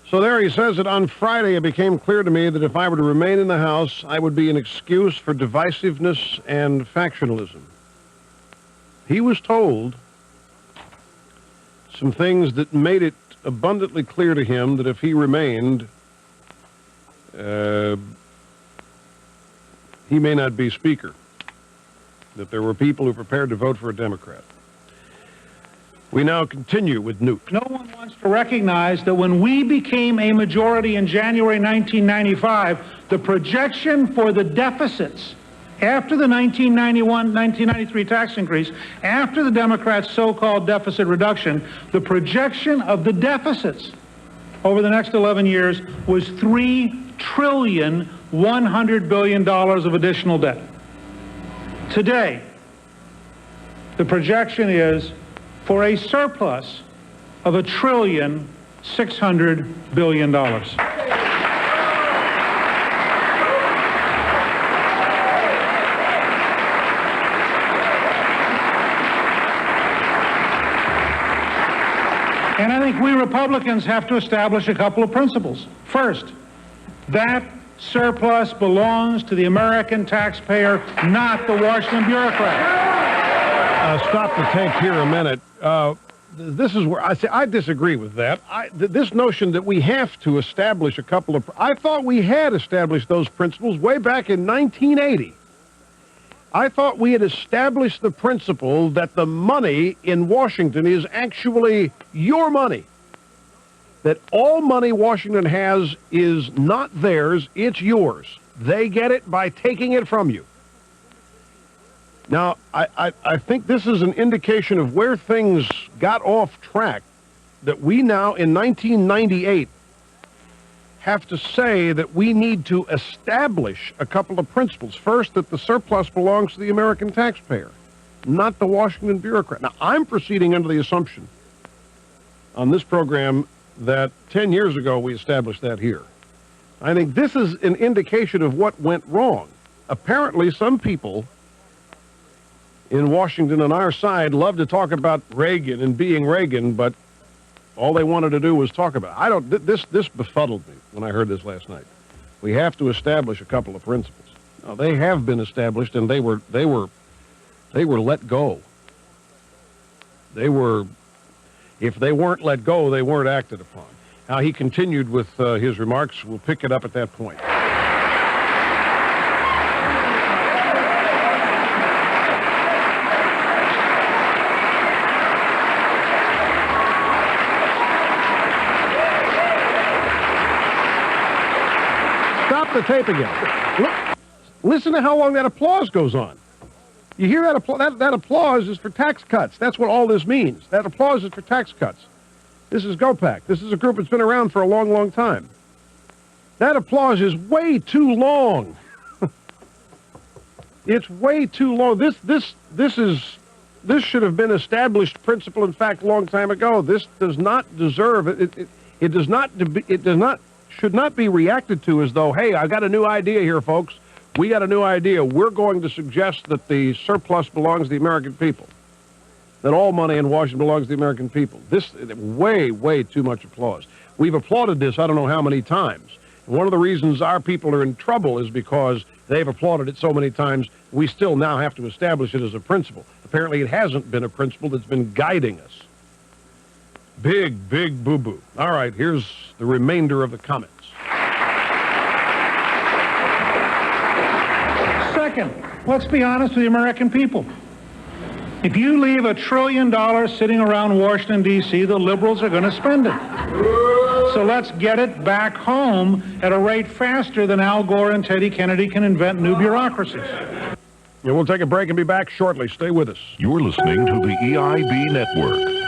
So there he says that on Friday it became clear to me that if I were to remain in the House, I would be an excuse for divisiveness and factionalism. He was told some things that made it abundantly clear to him that if he remained, he may not be Speaker, that there were people who were prepared to vote for a Democrat. We now continue with Newt. No one wants to recognize that when we became a majority in January 1995, the projection for the deficits after the 1993 tax increase, after the Democrats' so-called deficit reduction, the projection of the deficits over the next 11 years was $3,100 billion of additional debt. Today, the projection is for a surplus of $1,600 billion. And I think we Republicans have to establish a couple of principles. First, that surplus belongs to the American taxpayer, not the Washington bureaucrat. Stop the tape here a minute. This is where I say I disagree with that. This notion that we have to establish a couple of... I thought we had established those principles way back in 1980. I thought we had established the principle that the money in Washington is actually your money. That all money Washington has is not theirs, it's yours. They get it by taking it from you. Now, I think this is an indication of where things got off track, that we now, in 1998, have to say that we need to establish a couple of principles. First, that the surplus belongs to the American taxpayer, not the Washington bureaucrat. Now, I'm proceeding under the assumption on this program that 10 years ago we established that here. I think this is an indication of what went wrong. Apparently, some people in Washington on our side love to talk about Reagan and being Reagan, but all they wanted to do was talk about it. This befuddled me when I heard this last night. We have to establish a couple of principles. Now, they have been established, and they were let go. If they weren't let go, they weren't acted upon. Now, he continued with his remarks. We'll pick it up at that point. The tape again. Look, listen to how long that applause goes on. You hear that applause? That applause is for tax cuts. That's what all this means. That applause is for tax cuts. This is GOPAC. This is a group that's been around for a long, long time. That applause is way too long. It's way too long. This should have been established principle, in fact, a long time ago. This does not deserve it. Should not be reacted to as though, hey, I've got a new idea here, folks. We got a new idea. We're going to suggest that the surplus belongs to the American people. That all money in Washington belongs to the American people. This, way, way too much applause. We've applauded this I don't know how many times. And one of the reasons our people are in trouble is because they've applauded it so many times, we still now have to establish it as a principle. Apparently it hasn't been a principle that's been guiding us. Big, big boo-boo. All right, here's the remainder of the comments. Second, let's be honest with the American people. If you leave $1 trillion sitting around Washington, D.C., the liberals are going to spend it. So let's get it back home at a rate faster than Al Gore and Teddy Kennedy can invent new bureaucracies. Yeah, we'll take a break and be back shortly. Stay with us. You're listening to the EIB Network.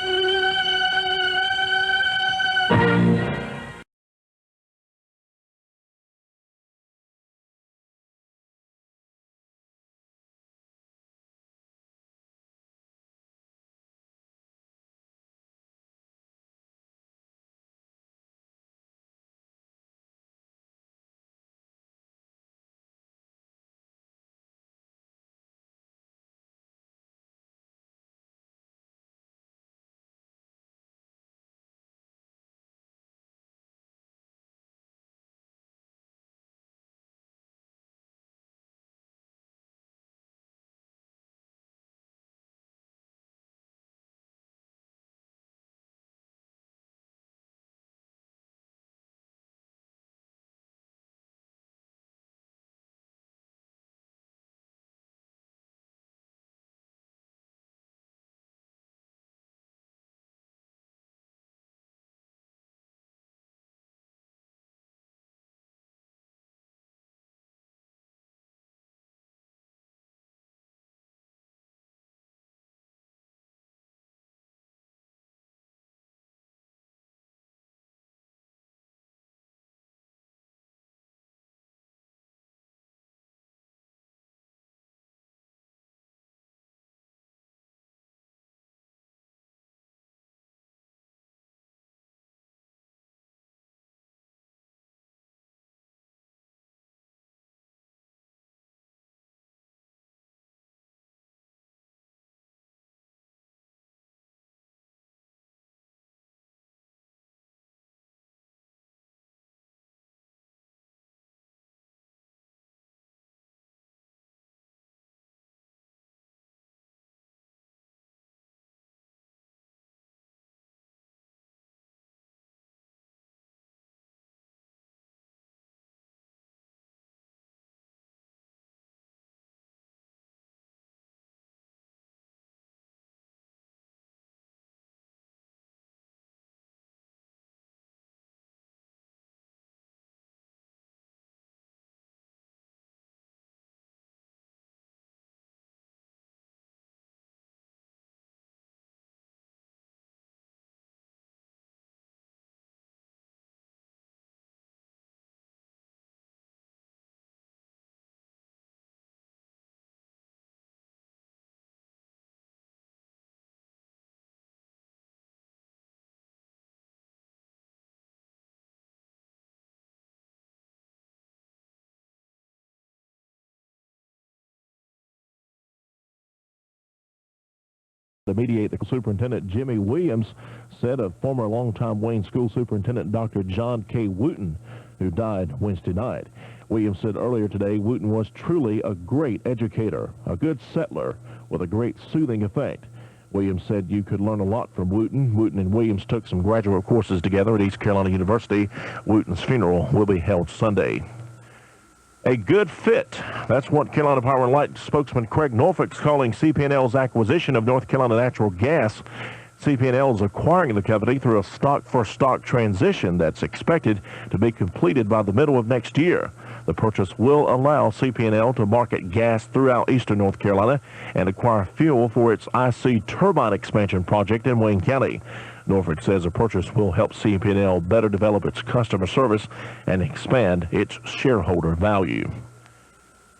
To mediate, the superintendent, Jimmy Williams, said of former longtime Wayne School Superintendent Dr. John K. Wooten, who died Wednesday night. Williams said earlier today Wooten was truly a great educator, a good settler with a great soothing effect. Williams said you could learn a lot from Wooten. Wooten and Williams took some graduate courses together at East Carolina University. Wooten's funeral will be held Sunday. A good fit. That's what Carolina Power and Light spokesman Craig Norfolk's calling CP&L's acquisition of North Carolina Natural Gas. CP&L is acquiring the company through a stock-for-stock transition that's expected to be completed by the middle of next year. The purchase will allow CP&L to market gas throughout eastern North Carolina and acquire fuel for its IC turbine expansion project in Wayne County. Norfolk says the purchase will help CP&L better develop its customer service and expand its shareholder value.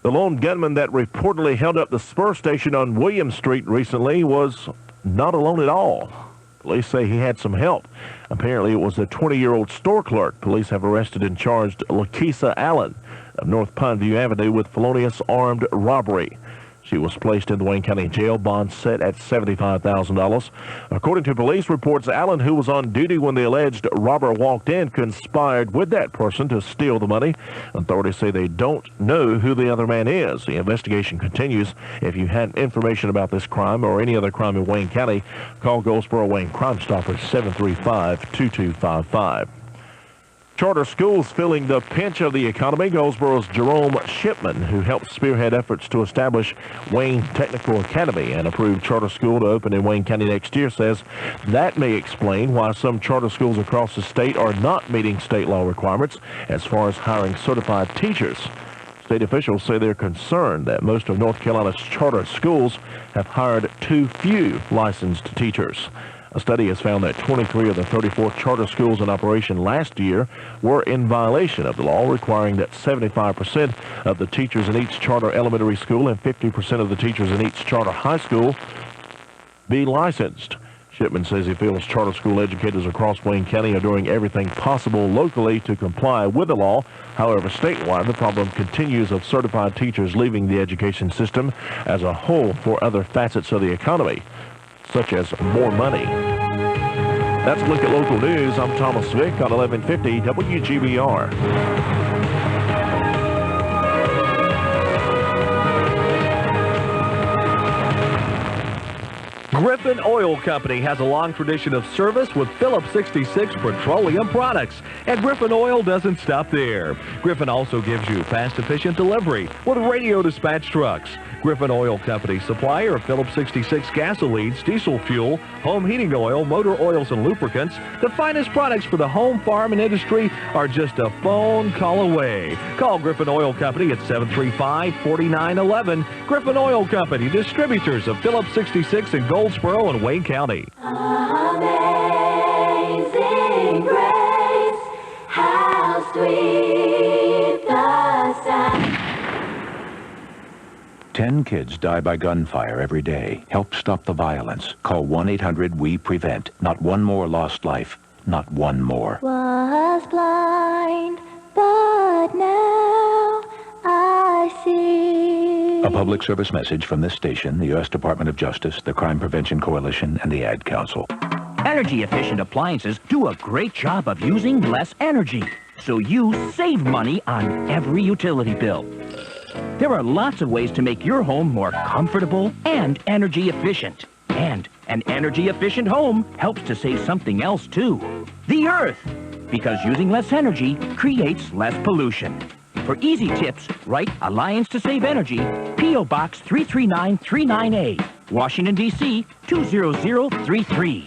The lone gunman that reportedly held up the Spur station on William Street recently was not alone at all. Police say he had some help. Apparently it was a 20-year-old store clerk. Police have arrested and charged Lakeisha Allen of North Pineview Avenue with felonious armed robbery. She was placed in the Wayne County Jail, bond set at $75,000. According to police reports, Allen, who was on duty when the alleged robber walked in, conspired with that person to steal the money. Authorities say they don't know who the other man is. The investigation continues. If you have information about this crime or any other crime in Wayne County, call Goldsboro Wayne Crime Stoppers 735-2255. Charter schools feeling the pinch of the economy. Goldsboro's Jerome Shipman, who helped spearhead efforts to establish Wayne Technical Academy, an approved charter school to open in Wayne County next year, says that may explain why some charter schools across the state are not meeting state law requirements as far as hiring certified teachers. State officials say they're concerned that most of North Carolina's charter schools have hired too few licensed teachers. A study has found that 23 of the 34 charter schools in operation last year were in violation of the law, requiring that 75% of the teachers in each charter elementary school and 50% of the teachers in each charter high school be licensed. Shipman says he feels charter school educators across Wayne County are doing everything possible locally to comply with the law. However, statewide, the problem continues of certified teachers leaving the education system as a whole for other facets of the economy, such as more money. That's a look at local news. I'm Thomas Vick on 1150 WGBR. Griffin Oil Company has a long tradition of service with Phillips 66 petroleum products, and Griffin Oil doesn't stop there. Griffin also gives you fast, efficient delivery with radio dispatch trucks. Griffin Oil Company, supplier of Phillips 66 gasolines, diesel fuel, home heating oil, motor oils, and lubricants. The finest products for the home, farm, and industry are just a phone call away. Call Griffin Oil Company at 735-4911. Griffin Oil Company, distributors of Phillips 66 in Goldsboro and Wayne County. Amazing grace, how sweet the sound. 10 kids die by gunfire every day. Help stop the violence. Call 1-800-WE-PREVENT. Not one more lost life. Not one more. Was blind, but now I see. A public service message from this station, the U.S. Department of Justice, the Crime Prevention Coalition, and the Ad Council. Energy-efficient appliances do a great job of using less energy, so you save money on every utility bill. There are lots of ways to make your home more comfortable and energy efficient. And an energy efficient home helps to save something else too. The Earth. Because using less energy creates less pollution. For easy tips, write Alliance to Save Energy, P.O. Box 33939A, Washington, D.C. 20033.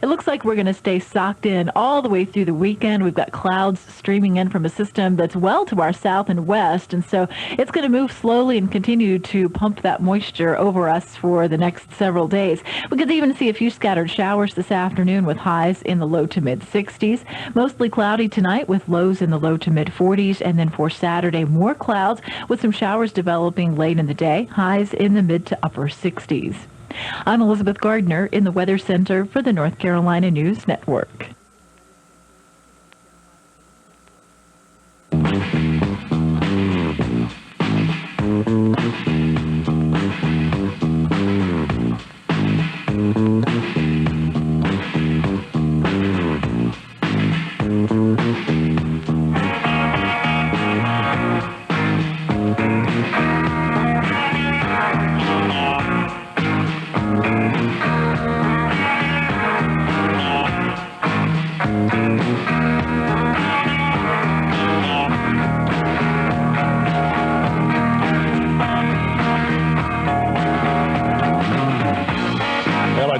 It looks like we're going to stay socked in all the way through the weekend. We've got clouds streaming in from a system that's well to our south and west, and so it's going to move slowly and continue to pump that moisture over us for the next several days. We could even see a few scattered showers this afternoon with highs in the low to mid-60s. Mostly cloudy tonight with lows in the low to mid-40s, and then for Saturday, more clouds with some showers developing late in the day, highs in the mid to upper 60s. I'm Elizabeth Gardner in the Weather Center for the North Carolina News Network.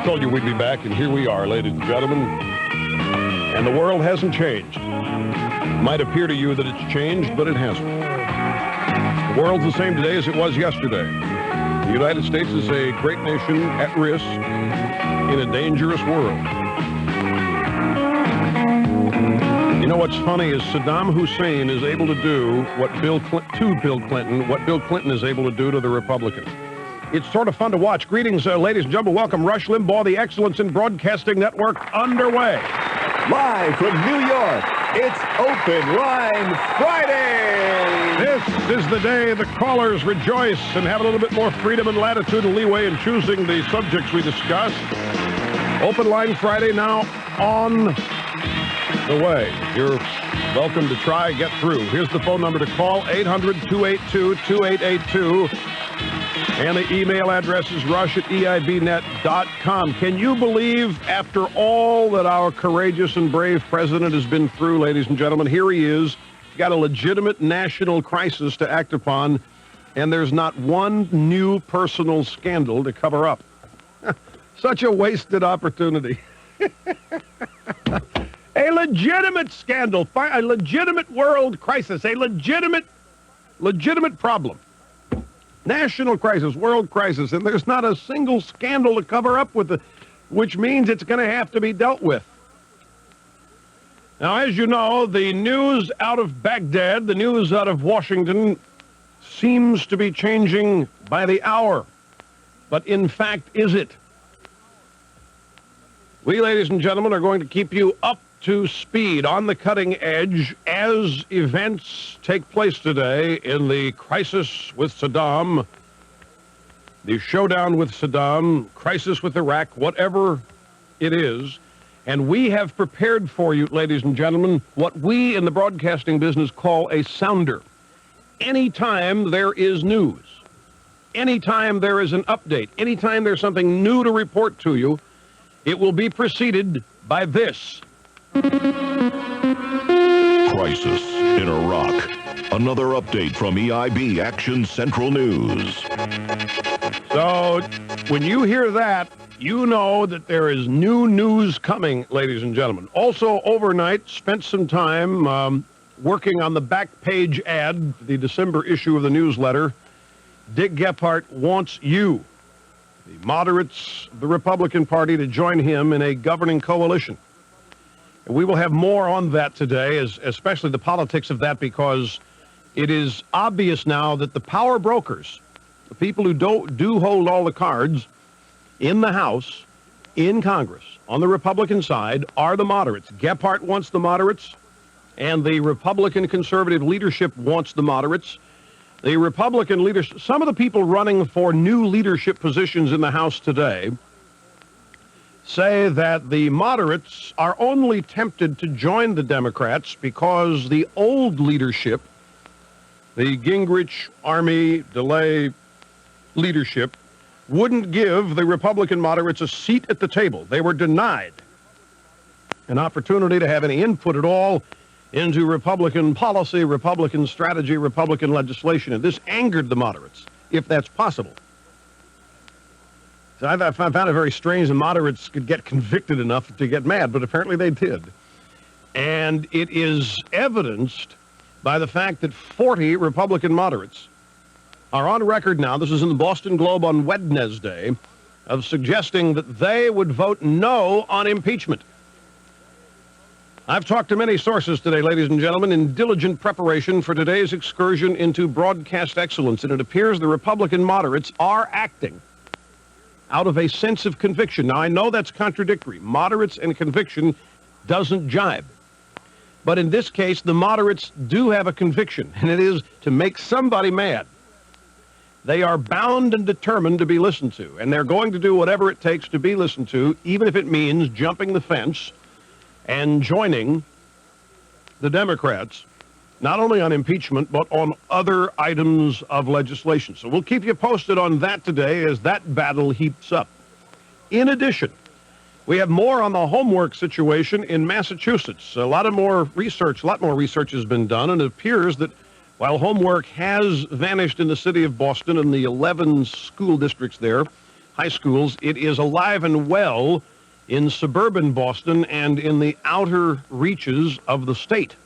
I told you we'd be back, and here we are, ladies and gentlemen. And the world hasn't changed. It might appear to you that it's changed, but it hasn't. The world's the same today as it was yesterday. The United States is a great nation at risk in a dangerous world. You know what's funny is Saddam Hussein is able to do what Bill Clinton is able to do to the Republicans. It's sort of fun to watch. Greetings, ladies and gentlemen. Welcome, Rush Limbaugh, the Excellence in Broadcasting Network, underway. Live from New York, it's Open Line Friday. This is the day the callers rejoice and have a little bit more freedom and latitude and leeway in choosing the subjects we discuss. Open Line Friday now on the way. You're welcome to try, get through. Here's the phone number to call, 800-282-2882. And the email address is rush@eibnet.com. Can you believe, after all that our courageous and brave president has been through, ladies and gentlemen, here he is, got a legitimate national crisis to act upon, and there's not one new personal scandal to cover up. Such a wasted opportunity. A legitimate scandal, a legitimate world crisis, a legitimate problem. National crisis, world crisis, and there's not a single scandal to cover up with it, which means it's going to have to be dealt with. Now, as you know, the news out of Baghdad, the news out of Washington, seems to be changing by the hour. But in fact, is it? We, ladies and gentlemen, are going to keep you up to speed, on the cutting edge, as events take place today in the crisis with Saddam, the showdown with Saddam, crisis with Iraq, whatever it is. And we have prepared for you, ladies and gentlemen, what we in the broadcasting business call a sounder. Anytime there is news, anytime there is an update, anytime there's something new to report to you, it will be preceded by this. Crisis in Iraq. Another update from EIB Action Central News. So, when you hear that, you know that there is new news coming, ladies and gentlemen. Also, overnight, spent some time working on the back page ad, the December issue of the newsletter. Dick Gephardt wants you, the moderates of the Republican Party, to join him in a governing coalition. We will have more on that today, especially the politics of that, because it is obvious now that the power brokers, the people who do hold all the cards in the House, in Congress, on the Republican side, are the moderates. Gephardt wants the moderates, and the Republican conservative leadership wants the moderates. The Republican leadership, some of the people running for new leadership positions in the House today, say that the moderates are only tempted to join the Democrats because the old leadership, the Gingrich, Army, DeLay leadership, wouldn't give the Republican moderates a seat at the table. They were denied an opportunity to have any input at all into Republican policy, Republican strategy, Republican legislation. And this angered the moderates, if that's possible. So I found it very strange the moderates could get convicted enough to get mad, but apparently they did. And it is evidenced by the fact that 40 Republican moderates are on record now, this is in the Boston Globe on Wednesday, of suggesting that they would vote no on impeachment. I've talked to many sources today, ladies and gentlemen, in diligent preparation for today's excursion into broadcast excellence, and it appears the Republican moderates are acting out of a sense of conviction. Now, I know that's contradictory. Moderates and conviction doesn't jibe. But in this case, the moderates do have a conviction, and it is to make somebody mad. They are bound and determined to be listened to, and they're going to do whatever it takes to be listened to, even if it means jumping the fence and joining the Democrats, not only on impeachment, but on other items of legislation. So we'll keep you posted on that today as that battle heats up. In addition, we have more on the homework situation in Massachusetts. A lot more research has been done, and it appears that while homework has vanished in the city of Boston and the 11 school districts there, high schools. It is alive and well in suburban Boston and in the outer reaches of the state.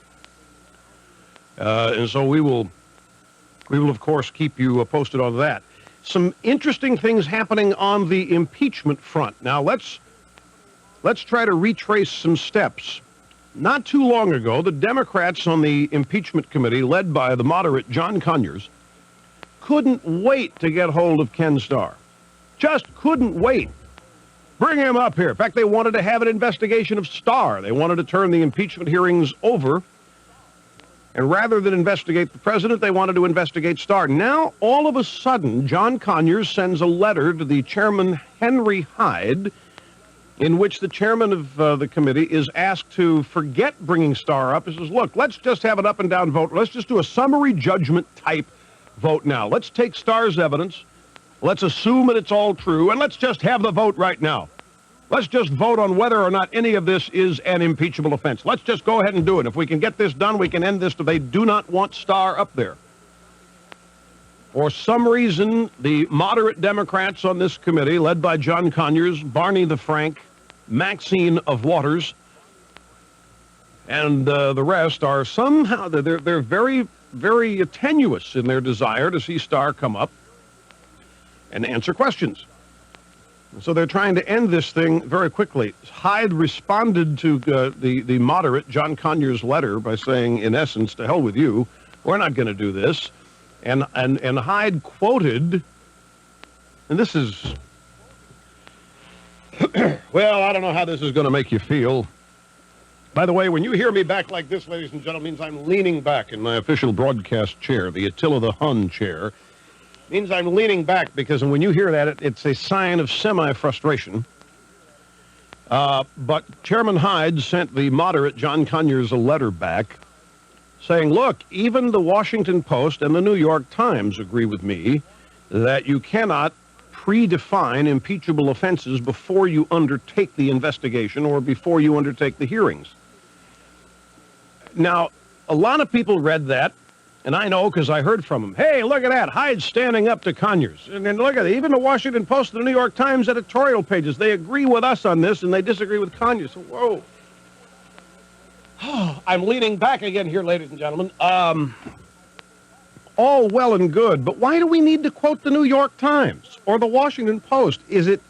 And so we will, of course, keep you posted on that. Some interesting things happening on the impeachment front. Now, let's try to retrace some steps. Not too long ago, the Democrats on the impeachment committee, led by the moderate John Conyers, couldn't wait to get hold of Ken Starr. Just couldn't wait. Bring him up here. In fact, they wanted to have an investigation of Starr. They wanted to turn the impeachment hearings over. And rather than investigate the president, they wanted to investigate Starr. Now, all of a sudden, John Conyers sends a letter to the chairman, Henry Hyde, in which the chairman of the committee is asked to forget bringing Starr up. He says, look, let's just have an up and down vote. Let's just do a summary judgment type vote now. Let's take Starr's evidence. Let's assume that it's all true, and let's just have the vote right now. Let's just vote on whether or not any of this is an impeachable offense. Let's just go ahead and do it. If we can get this done, we can end this. They do not want Starr up there. For some reason, the moderate Democrats on this committee, led by John Conyers, Barney the Frank, Maxine of Waters, and the rest are somehow, they're very, very tenuous in their desire to see Starr come up and answer questions. So they're trying to end this thing very quickly. Hyde responded to the moderate John Conyers' letter by saying, in essence, to hell with you, we're not going to do this. And Hyde quoted, and this is, well, I don't know how this is going to make you feel. By the way, when you hear me back like this, ladies and gentlemen, means I'm leaning back in my official broadcast chair, the Attila the Hun chair. Means I'm leaning back because when you hear that, it's a sign of semi-frustration. But Chairman Hyde sent the moderate John Conyers a letter back saying, look, even the Washington Post and the New York Times agree with me that you cannot predefine impeachable offenses before you undertake the investigation or before you undertake the hearings. Now, a lot of people read that, and I know because I heard from him. Hey, look at that. Hyde's standing up to Conyers. And then look at it. Even the Washington Post and the New York Times editorial pages, they agree with us on this, and they disagree with Conyers. So, whoa. I'm leaning back again here, ladies and gentlemen. All well and good, but why do we need to quote the New York Times or the Washington Post? Is it...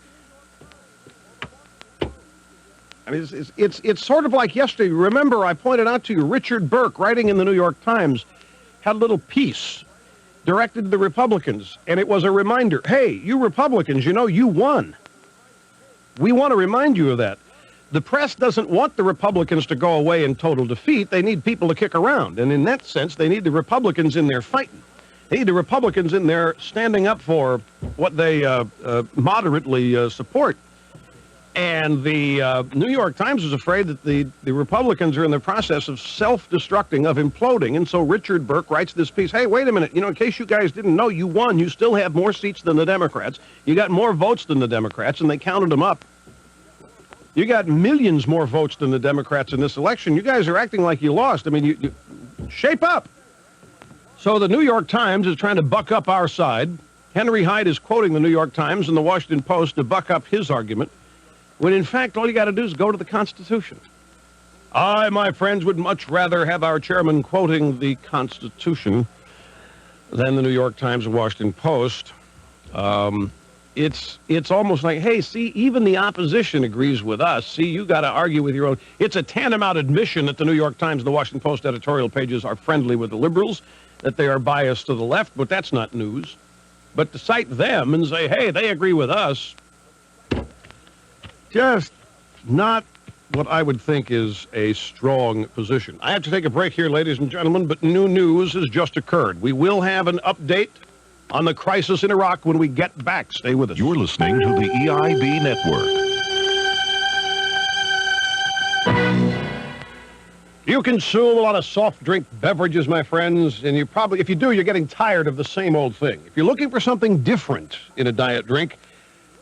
I mean, it's sort of like yesterday. Remember, I pointed out to you, Richard Burke, writing in the New York Times, had a little piece directed to the Republicans, and it was a reminder, hey, you Republicans, you know, you won. We want to remind you of that. The press doesn't want the Republicans to go away in total defeat. They need people to kick around, and in that sense, they need the Republicans in there fighting. They need the Republicans in there standing up for what they moderately support. And the New York Times is afraid that the Republicans are in the process of self-destructing, of imploding. And so Richard Burke writes this piece, hey, wait a minute, you know, in case you guys didn't know, you won. You still have more seats than the Democrats. You got more votes than the Democrats, and they counted them up. You got millions more votes than the Democrats in this election. You guys are acting like you lost. I mean, you shape up. So the New York Times is trying to buck up our side. Henry Hyde is quoting the New York Times and the Washington Post to buck up his argument, when in fact all you got to do is go to the Constitution. I, my friends, would much rather have our chairman quoting the Constitution than the New York Times and Washington Post. It's almost like, hey, see, even the opposition agrees with us. See, you got to argue with your own. It's a tantamount admission that the New York Times and the Washington Post editorial pages are friendly with the liberals, that they are biased to the left, but that's not news. But to cite them and say, hey, they agree with us, just not what I would think is a strong position. I have to take a break here, ladies and gentlemen, but new news has just occurred. We will have an update on the crisis in Iraq when we get back. Stay with us. You're listening to the EIB Network. You consume a lot of soft drink beverages, my friends, and you probably, if you do, you're getting tired of the same old thing. If you're looking for something different in a diet drink,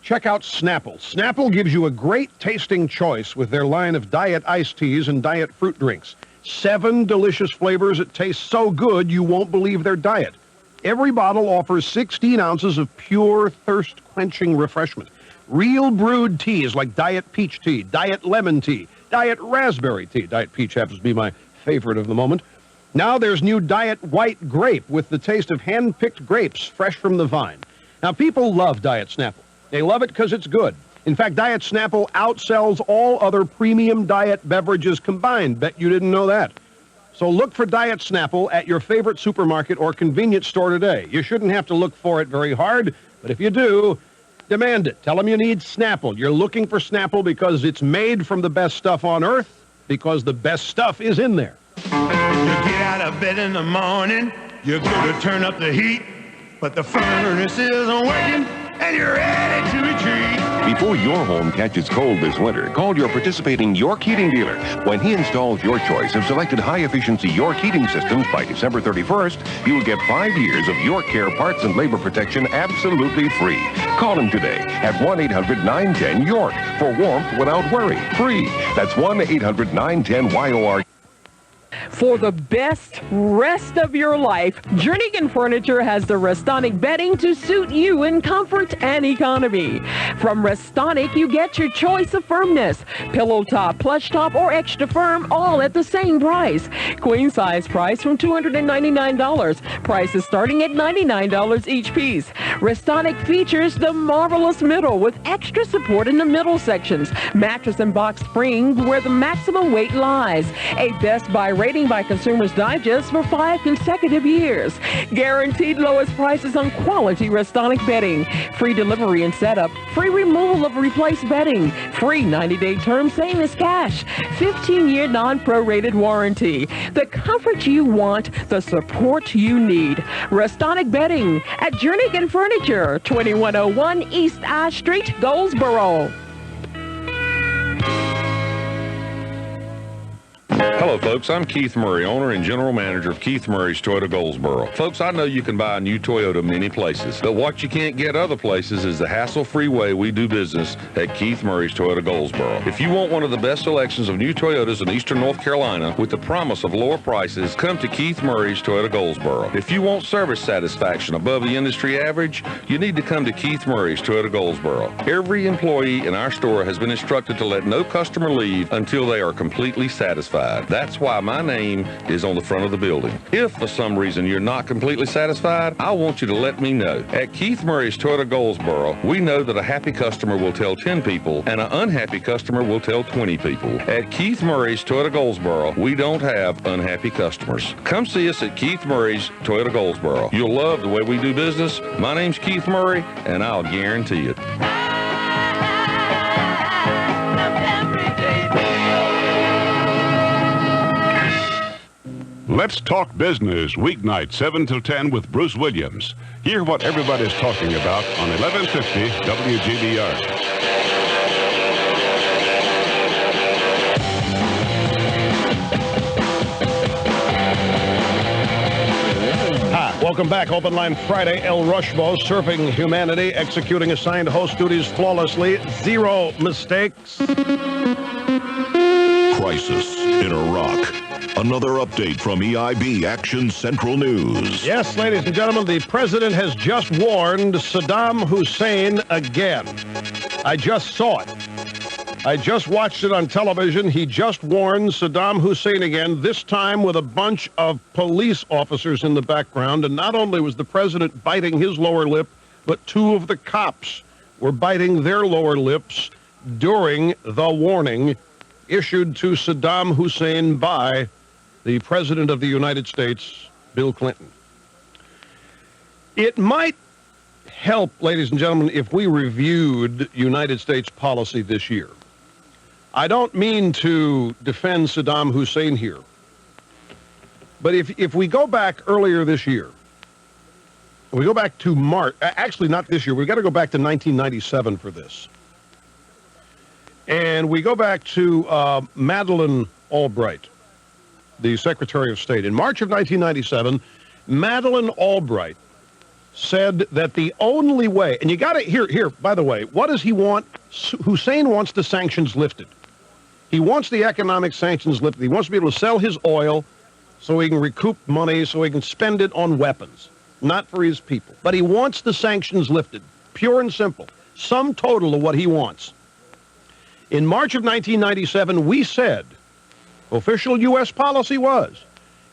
check out Snapple. Snapple gives you a great tasting choice with their line of diet iced teas and diet fruit drinks. 7 delicious flavors that taste so good you won't believe they're diet. Every bottle offers 16 ounces of pure, thirst-quenching refreshment. Real brewed teas like Diet Peach Tea, Diet Lemon Tea, Diet Raspberry Tea. Diet Peach happens to be my favorite of the moment. Now there's new Diet White Grape with the taste of hand-picked grapes fresh from the vine. Now, people love Diet Snapple. They love it because it's good. In fact, Diet Snapple outsells all other premium diet beverages combined. Bet you didn't know that. So look for Diet Snapple at your favorite supermarket or convenience store today. You shouldn't have to look for it very hard, but if you do, demand it. Tell them you need Snapple. You're looking for Snapple because it's made from the best stuff on earth, because the best stuff is in there. You get out of bed in the morning, you go to turn up the heat, but the furnace isn't working, and you're ready to retreat. Before your home catches cold this winter, call your participating York heating dealer. When he installs your choice of selected high-efficiency York heating systems by December 31st, you will get 5 years of York Care parts and labor protection absolutely free. Call him today at 1-800-910-YORK for warmth without worry. Free. That's 1-800-910-YORK. For the best rest of your life, Jernigan Furniture has the Restonic bedding to suit you in comfort and economy. From Restonic, you get your choice of firmness. Pillow top, plush top, or extra firm, all at the same price. Queen size price from $299. Prices starting at $99 each piece. Restonic features the marvelous middle with extra support in the middle sections. Mattress and box spring where the maximum weight lies. A Best Buy rating by Consumers Digest for 5 consecutive years. Guaranteed lowest prices on quality Restonic bedding. Free delivery and setup. Free removal of replaced bedding. Free 90-day term, same as cash. 15-year non-prorated warranty. The comfort you want, the support you need. Restonic bedding at Jernigan Furniture, 2101 East I Street, Goldsboro. Hello, folks. I'm Keith Murray, owner and general manager of Keith Murray's Toyota Goldsboro. Folks, I know you can buy a new Toyota many places, but what you can't get other places is the hassle-free way we do business at Keith Murray's Toyota Goldsboro. If you want one of the best selections of new Toyotas in eastern North Carolina with the promise of lower prices, come to Keith Murray's Toyota Goldsboro. If you want service satisfaction above the industry average, you need to come to Keith Murray's Toyota Goldsboro. Every employee in our store has been instructed to let no customer leave until they are completely satisfied. That's why my name is on the front of the building. If for some reason you're not completely satisfied, I want you to let me know. At Keith Murray's Toyota Goldsboro, we know that a happy customer will tell 10 people and an unhappy customer will tell 20 people. At Keith Murray's Toyota Goldsboro, we don't have unhappy customers. Come see us at Keith Murray's Toyota Goldsboro. You'll love the way we do business. My name's Keith Murray, and I'll guarantee it. Let's Talk Business, weeknight 7 till 10 with Bruce Williams. Hear what everybody's talking about on 1150 WGBR. Hi, welcome back. Open Line Friday. El Rushbo serving humanity, executing assigned host duties flawlessly. 0 mistakes. Crisis in Iraq. Another update from EIB Action Central News. Yes, ladies and gentlemen, the president has just warned Saddam Hussein again. I just saw it. I just watched it on television. He just warned Saddam Hussein again, this time with a bunch of police officers in the background. And not only was the president biting his lower lip, but 2 of the cops were biting their lower lips during the warning issued to Saddam Hussein by the President of the United States, Bill Clinton. It might help, ladies and gentlemen, if we reviewed United States policy this year. I don't mean to defend Saddam Hussein here, but if we go back earlier this year, we go back to March, actually not this year, we've got to go back to 1997 for this. And we go back to Madeleine Albright, the Secretary of State. In March of 1997, Madeleine Albright said that the only way, and you got to, here, by the way, what does he want? Hussein wants the sanctions lifted. He wants the economic sanctions lifted. He wants to be able to sell his oil so he can recoup money, so he can spend it on weapons. not for his people. But he wants the sanctions lifted, pure and simple. Sum total of what he wants. In March of 1997, we said, official U.S. policy was,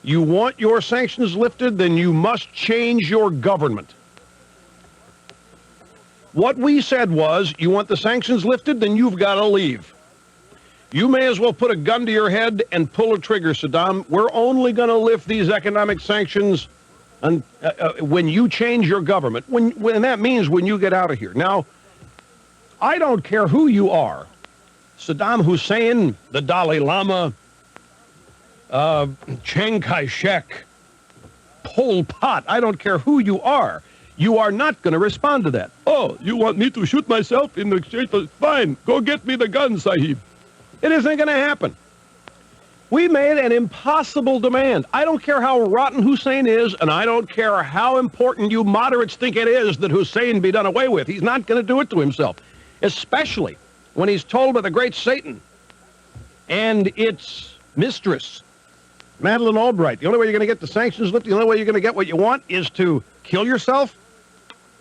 you want your sanctions lifted, then you must change your government. What we said was, you want the sanctions lifted, then you've got to leave. You may as well put a gun to your head and pull a trigger, Saddam. We're only going to lift these economic sanctions when you change your government. When that means when you get out of here. Now, I don't care who you are. Saddam Hussein, the Dalai Lama, Chiang Kai-shek, Pol Pot, I don't care who you are. You are not going to respond to that. Oh, you want me to shoot myself in the exchange? Fine, go get me the gun, Sahib. It isn't going to happen. We made an impossible demand. I don't care how rotten Hussein is, and I don't care how important you moderates think it is that Hussein be done away with. He's not going to do it to himself, especially when he's told by the great Satan and its mistress, Madeleine Albright, the only way you're going to get the sanctions lifted, the only way you're going to get what you want is to kill yourself,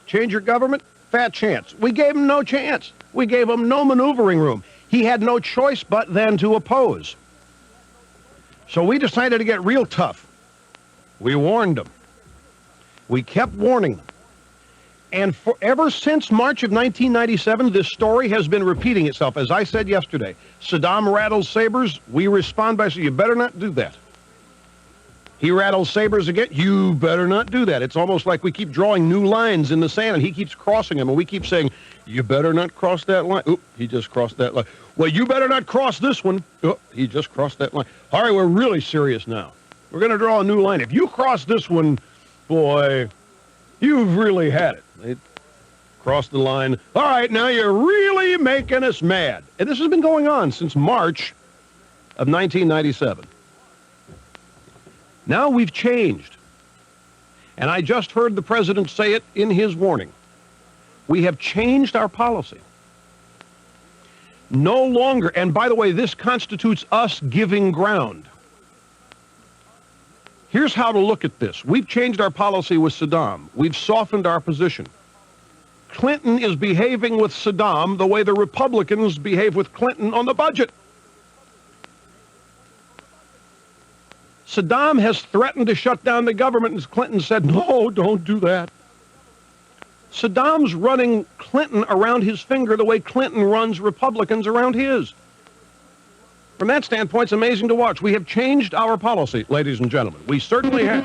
change your government. Fat chance. We gave him no chance. We gave him no maneuvering room. He had no choice but then to oppose. So we decided to get real tough. We warned them. We kept warning them. And ever since March of 1997, this story has been repeating itself. As I said yesterday, Saddam rattles sabers. We respond by saying, you better not do that. He rattles sabers again. You better not do that. It's almost like we keep drawing new lines in the sand, and he keeps crossing them, and we keep saying, you better not cross that line. Oop, he just crossed that line. Well, you better not cross this one. Oh, he just crossed that line. All right, we're really serious now. We're going to draw a new line. If you cross this one, boy, you've really had it. They crossed the line. All right, now you're really making us mad. And this has been going on since March of 1997. Now we've changed. And I just heard the president say it in his warning. We have changed our policy. No longer, and by the way, this constitutes us giving ground. Here's how to look at this. We've changed our policy with Saddam. We've softened our position. Clinton is behaving with Saddam the way the Republicans behave with Clinton on the budget. Saddam has threatened to shut down the government, and Clinton said, no, don't do that. Saddam's running Clinton around his finger the way Clinton runs Republicans around his. From that standpoint, it's amazing to watch. We have changed our policy, ladies and gentlemen. We certainly have.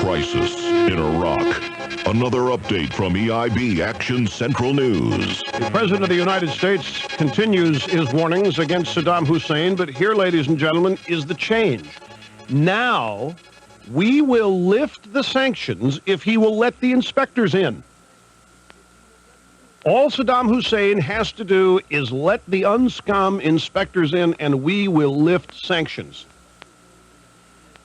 Crisis in Iraq. Another update from EIB Action Central News. The President of the United States continues his warnings against Saddam Hussein, but here, ladies and gentlemen, is the change. Now, we will lift the sanctions if he will let the inspectors in. All Saddam Hussein has to do is let the unscum inspectors in, and we will lift sanctions.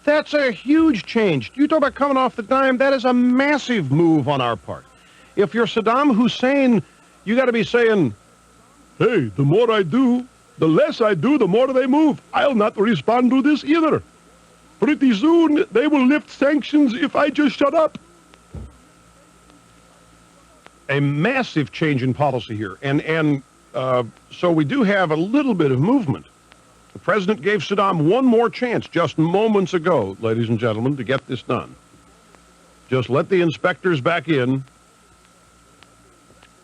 That's a huge change. You talk about coming off the dime. That is a massive move on our part. If you're Saddam Hussein, you got to be saying, hey, the more I do, the less I do, the more they move. I'll not respond to this either. Pretty soon, they will lift sanctions if I just shut up. A massive change in policy here. And so we do have a little bit of movement. The president gave Saddam one more chance just moments ago, ladies and gentlemen, to get this done. Just let the inspectors back in,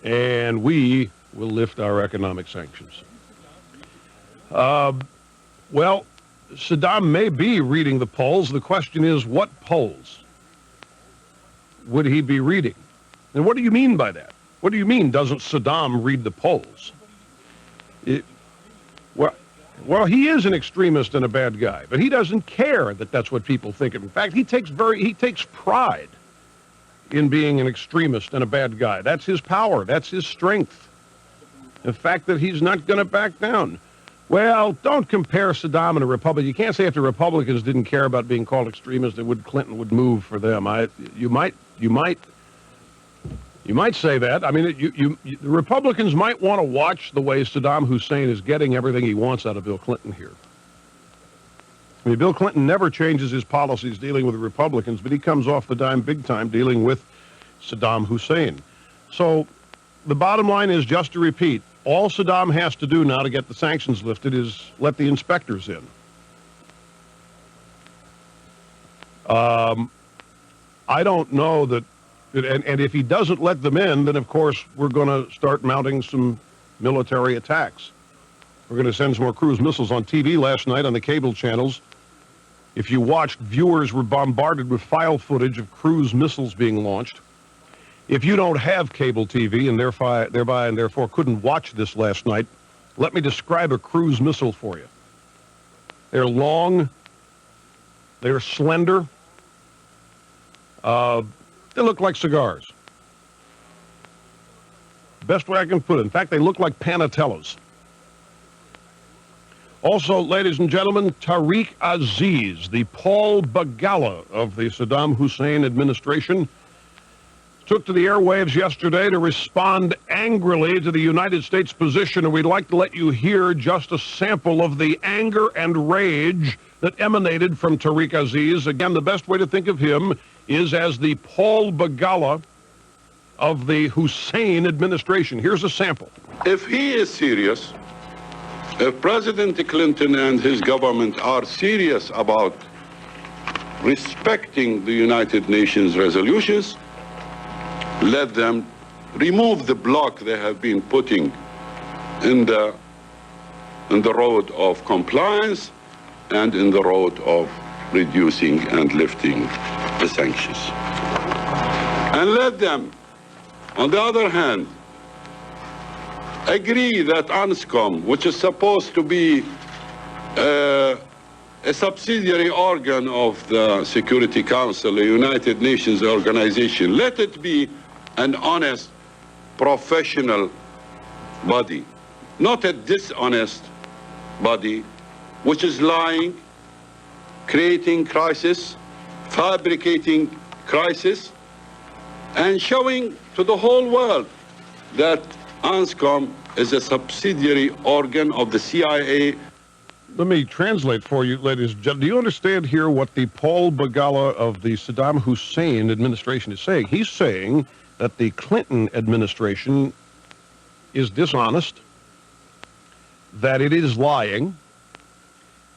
and we will lift our economic sanctions. Well, Saddam may be reading the polls. The question is, what polls would he be reading? And what do you mean by that? What do you mean, doesn't Saddam read the polls? Well, he is an extremist and a bad guy, but he doesn't care that that's what people think. In fact, he takes pride in being an extremist and a bad guy. That's his power. That's his strength. The fact that he's not going to back down. Well, don't compare Saddam and a Republican. You can't say if the Republicans didn't care about being called extremists, that Clinton would move for them. You might say that. I mean, the Republicans might want to watch the way Saddam Hussein is getting everything he wants out of Bill Clinton here. I mean, Bill Clinton never changes his policies dealing with the Republicans, but he comes off the dime big time dealing with Saddam Hussein. So the bottom line is, just to repeat, all Saddam has to do now to get the sanctions lifted is let the inspectors in. I don't know that, and if he doesn't let them in, then of course we're going to start mounting some military attacks. We're going to send some more cruise missiles. On TV last night on the cable channels, if you watched, viewers were bombarded with file footage of cruise missiles being launched. If you don't have cable TV and therefore couldn't watch this last night, let me describe a cruise missile for you. They're long, they're slender, they look like cigars. Best way I can put it. In fact, they look like Panatellas. Also, ladies and gentlemen, Tariq Aziz, the Paul Begala of the Saddam Hussein administration, took to the airwaves yesterday to respond angrily to the United States position, and we'd like to let you hear just a sample of the anger and rage that emanated from Tariq Aziz. Again, the best way to think of him is as the Paul Begala of the Hussein administration. Here's a sample. If he is serious, if President Clinton and his government are serious about respecting the United Nations resolutions, let them remove the block they have been putting in the road of compliance and in the road of reducing and lifting the sanctions. And let them, on the other hand, agree that ANSCOM, which is supposed to be a subsidiary organ of the Security Council, a United Nations organization, let it be an honest, professional body, not a dishonest body, which is lying, creating crisis, fabricating crisis, and showing to the whole world that ANSCOM is a subsidiary organ of the CIA. Let me translate for you, ladies and gentlemen. Do you understand here what the Paul Begala of the Saddam Hussein administration is saying? He's saying that the Clinton administration is dishonest, that it is lying,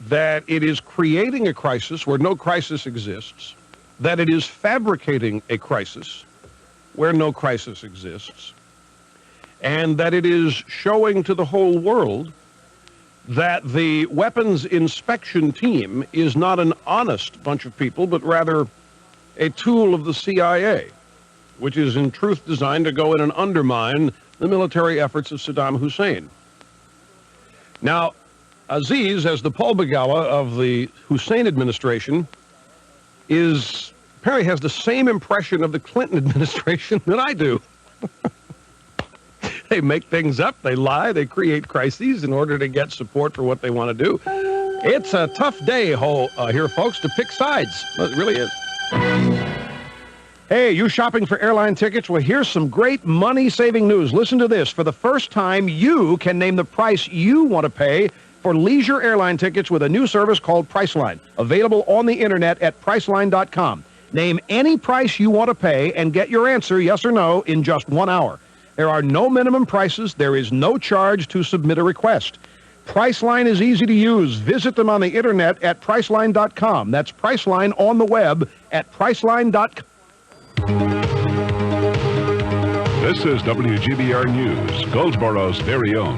that it is creating a crisis where no crisis exists, that it is fabricating a crisis where no crisis exists, and that it is showing to the whole world that the weapons inspection team is not an honest bunch of people, but rather a tool of the CIA, which is in truth designed to go in and undermine the military efforts of Saddam Hussein. Now, Aziz, as the Paul Begala of the Hussein administration, apparently has the same impression of the Clinton administration that I do. They make things up, they lie, they create crises in order to get support for what they want to do. It's a tough day here, folks, to pick sides. Well, it really is. Hey, you shopping for airline tickets? Well, here's some great money-saving news. Listen to this. For the first time, you can name the price you want to pay for leisure airline tickets with a new service called Priceline, available on the internet at Priceline.com. Name any price you want to pay and get your answer, yes or no, in just 1 hour. There are no minimum prices. There is no charge to submit a request. Priceline is easy to use. Visit them on the internet at Priceline.com. That's Priceline on the web at Priceline.com. This is WGBR News, Goldsboro's very own.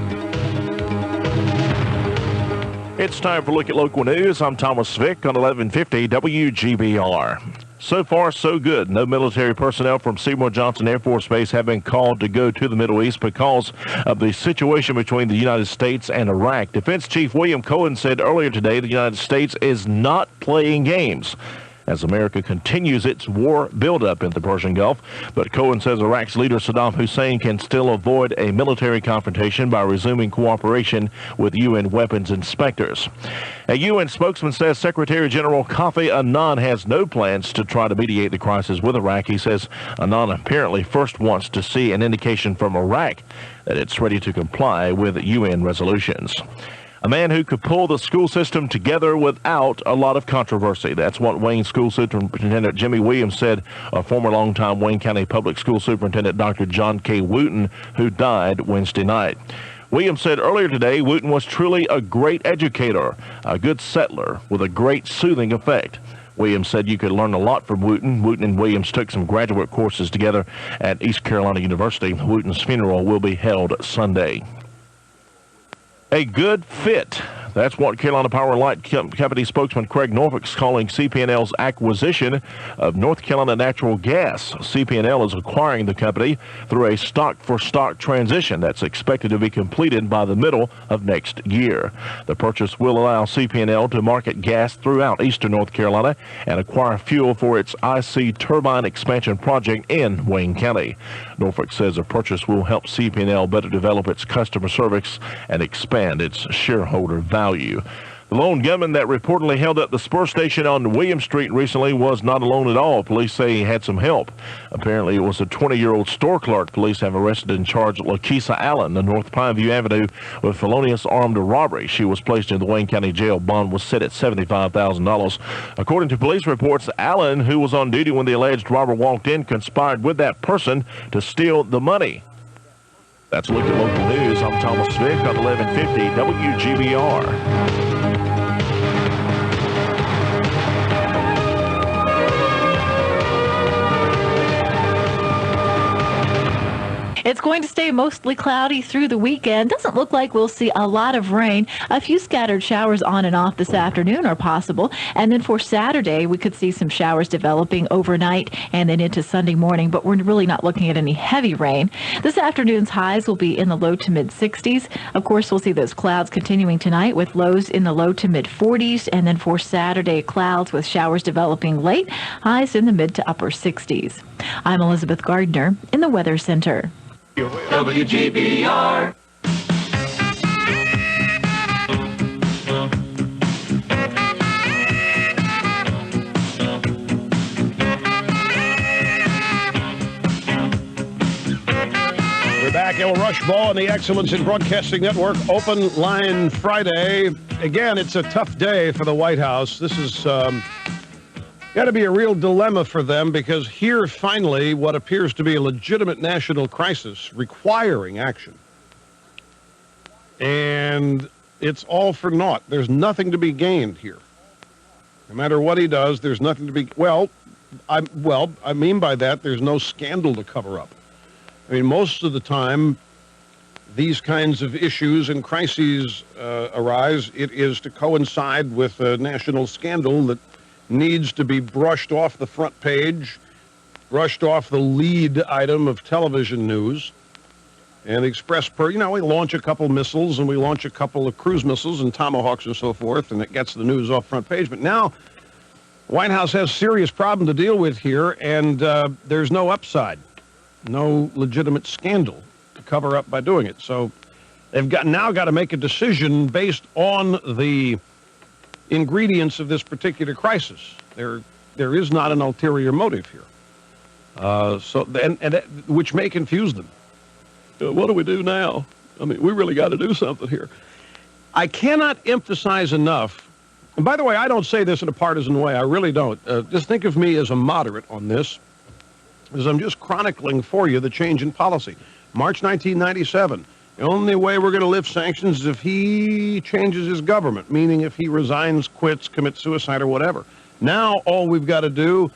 It's time for a look at local news. I'm Thomas Vick on 1150 WGBR. So far, so good. No military personnel from Seymour Johnson Air Force Base have been called to go to the Middle East because of the situation between the United States and Iraq. Defense Chief William Cohen said earlier today the United States is not playing games as America continues its war buildup in the Persian Gulf. But Cohen says Iraq's leader Saddam Hussein can still avoid a military confrontation by resuming cooperation with UN weapons inspectors. A UN spokesman says Secretary General Kofi Annan has no plans to try to mediate the crisis with Iraq. He says Annan apparently first wants to see an indication from Iraq that it's ready to comply with UN resolutions. A man who could pull the school system together without a lot of controversy. That's what Wayne School Superintendent Jimmy Williams said, a former longtime Wayne County Public School Superintendent Dr. John K. Wooten, who died Wednesday night. Williams said earlier today, Wooten was truly a great educator, a good settler with a great soothing effect. Williams said you could learn a lot from Wooten. Wooten and Williams took some graduate courses together at East Carolina University. Wooten's funeral will be held Sunday. A good fit. That's what Carolina Power and Light Company spokesman Craig Norfolk's calling CP&L's acquisition of North Carolina Natural Gas. CP&L is acquiring the company through a stock-for-stock transition that's expected to be completed by the middle of next year. The purchase will allow CP&L to market gas throughout eastern North Carolina and acquire fuel for its IC turbine expansion project in Wayne County. Norfolk says the purchase will help CP&L better develop its customer service and expand its shareholder value. The lone gunman that reportedly held up the spur station on William Street recently was not alone at all. Police say he had some help. Apparently, it was a 20-year-old store clerk. Police have arrested and charged Lakeisha Allen of North Pineview Avenue with felonious armed robbery. She was placed in the Wayne County Jail. Bond was set at $75,000. According to police reports, Allen, who was on duty when the alleged robber walked in, conspired with that person to steal the money. That's a look at local news. I'm Thomas Vick on 1150 WGBR. It's going to stay mostly cloudy through the weekend. Doesn't look like we'll see a lot of rain. A few scattered showers on and off this afternoon are possible. And then for Saturday, we could see some showers developing overnight and then into Sunday morning, but we're really not looking at any heavy rain. This afternoon's highs will be in the low to mid 60s. Of course, we'll see those clouds continuing tonight with lows in the low to mid 40s. And then for Saturday, clouds with showers developing late, highs in the mid to upper 60s. I'm Elizabeth Gardner in the Weather Center. WGBR. We're back. El Rush Ball and the Excellence in Broadcasting Network Open Line Friday. Again, it's a tough day for the White House. This is got to be a real dilemma for them because here, finally, what appears to be a legitimate national crisis requiring action. And it's all for naught. There's nothing to be gained here. No matter what he does, there's nothing to be... Well, I mean by that, there's no scandal to cover up. I mean, most of the time, these kinds of issues and crises arise. It is to coincide with a national scandal that needs to be brushed off the front page, brushed off the lead item of television news, and we launch a couple missiles and we launch a couple of cruise missiles and Tomahawks and so forth, and it gets the news off front page. But now, the White House has a serious problem to deal with here, and there's no upside, no legitimate scandal to cover up by doing it. So they've now got to make a decision based on the ingredients of this particular crisis. There is not an ulterior motive here, which may confuse them. What do we do now? I mean, we really got to do something here. I cannot emphasize enough. And by the way, I don't say this in a partisan way. I really don't. Just think of me as a moderate on this, as I'm just chronicling for you the change in policy. March 1997. The only way we're going to lift sanctions is if he changes his government, meaning if he resigns, quits, commits suicide, or whatever. Now, all he's got to do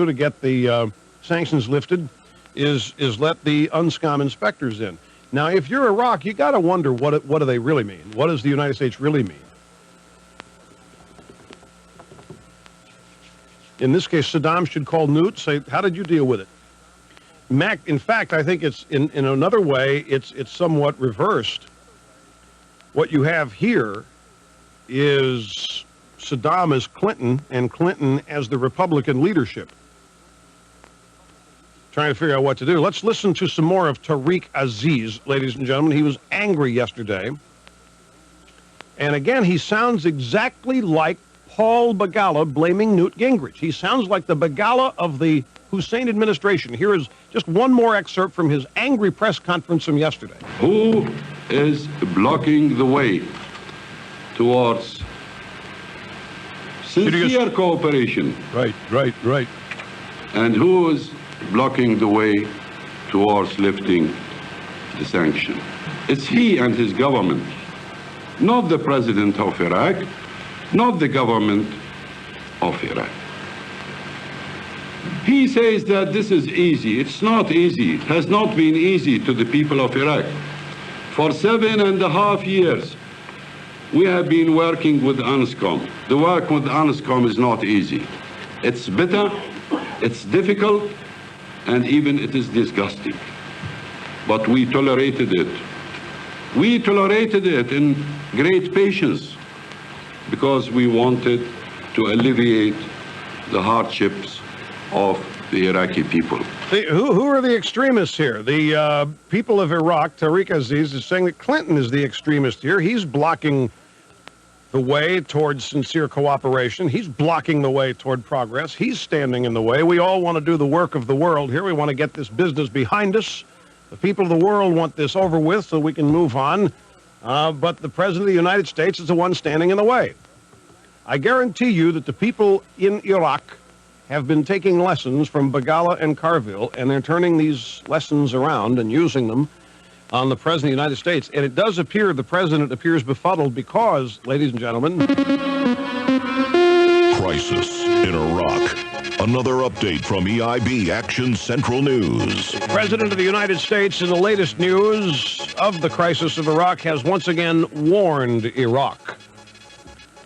to get the sanctions lifted is let the UNSCOM inspectors in. Now, if you're Iraq, you got to wonder what do they really mean? What does the United States really mean? In this case, Saddam should call Newt, say, how did you deal with it? In fact, I think it's in another way, it's somewhat reversed. What you have here is Saddam as Clinton and Clinton as the Republican leadership. Trying to figure out what to do. Let's listen to some more of Tariq Aziz, ladies and gentlemen. He was angry yesterday. And again, he sounds exactly like Paul Begala blaming Newt Gingrich. He sounds like the Begala of the Hussein administration. Here is just one more excerpt from his angry press conference from yesterday. Who is blocking the way towards sincere cooperation. Right. And who is blocking the way towards lifting the sanction? It's he and his government, not the president of Iraq, not the government of Iraq. He says that this is easy. It's not easy. It has not been easy to the people of Iraq. For 7.5 years, we have been working with UNSCOM. The work with UNSCOM is not easy. It's bitter, it's difficult, and even it is disgusting. But we tolerated it. We tolerated it in great patience because we wanted to alleviate the hardships of the Iraqi people. Who are the extremists here? The people of Iraq. Tariq Aziz is saying that Clinton is the extremist here. He's blocking the way towards sincere cooperation. He's blocking the way toward progress. He's standing in the way. We all want to do the work of the world here. We want to get this business behind us. The people of the world want this over with so we can move on. But the President of the United States is the one standing in the way. I guarantee you that the people in Iraq have been taking lessons from Bagala and Carville, and they're turning these lessons around and using them on the President of the United States. And it does appear the President appears befuddled because, ladies and gentlemen... Crisis in Iraq. Another update from EIB Action Central News. The President of the United States, in the latest news of the crisis of Iraq, has once again warned Iraq.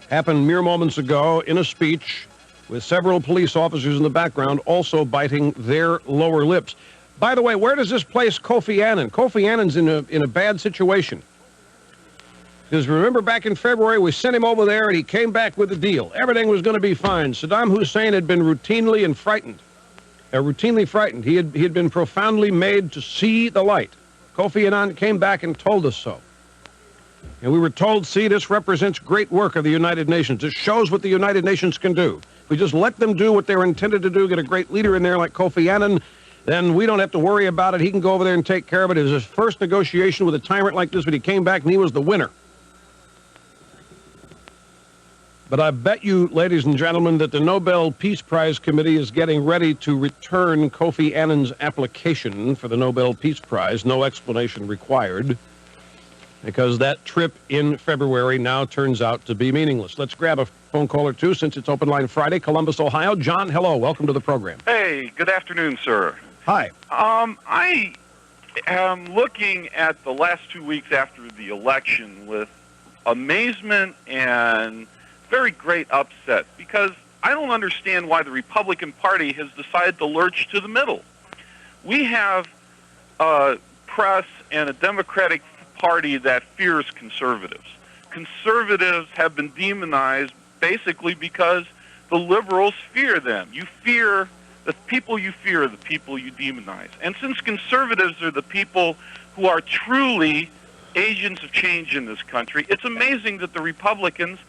Happened mere moments ago in a speech with several police officers in the background also biting their lower lips. By the way, where does this place Kofi Annan? Kofi Annan's in a bad situation. Because remember back in February, we sent him over there and he came back with a deal. Everything was going to be fine. Saddam Hussein had been routinely frightened. He had been profoundly made to see the light. Kofi Annan came back and told us so. And we were told, see, this represents great work of the United Nations. This shows what the United Nations can do. We just let them do what they're intended to do, get a great leader in there like Kofi Annan, then we don't have to worry about it. He can go over there and take care of it. It was his first negotiation with a tyrant like this, but he came back and he was the winner. But I bet you, ladies and gentlemen, that the Nobel Peace Prize Committee is getting ready to return Kofi Annan's application for the Nobel Peace Prize, no explanation required, because that trip in February now turns out to be meaningless. Let's grab a phone call or two since it's Open Line Friday. Columbus, Ohio. John, hello. Welcome to the program. Hey, good afternoon, sir. Hi. I am looking at the last 2 weeks after the election with amazement and very great upset because I don't understand why the Republican Party has decided to lurch to the middle. We have a press and a Democratic Party that fears conservatives. Conservatives have been demonized basically because the liberals fear them. You fear the people you fear, the people you demonize. And since conservatives are the people who are truly agents of change in this country, it's amazing that the Republicans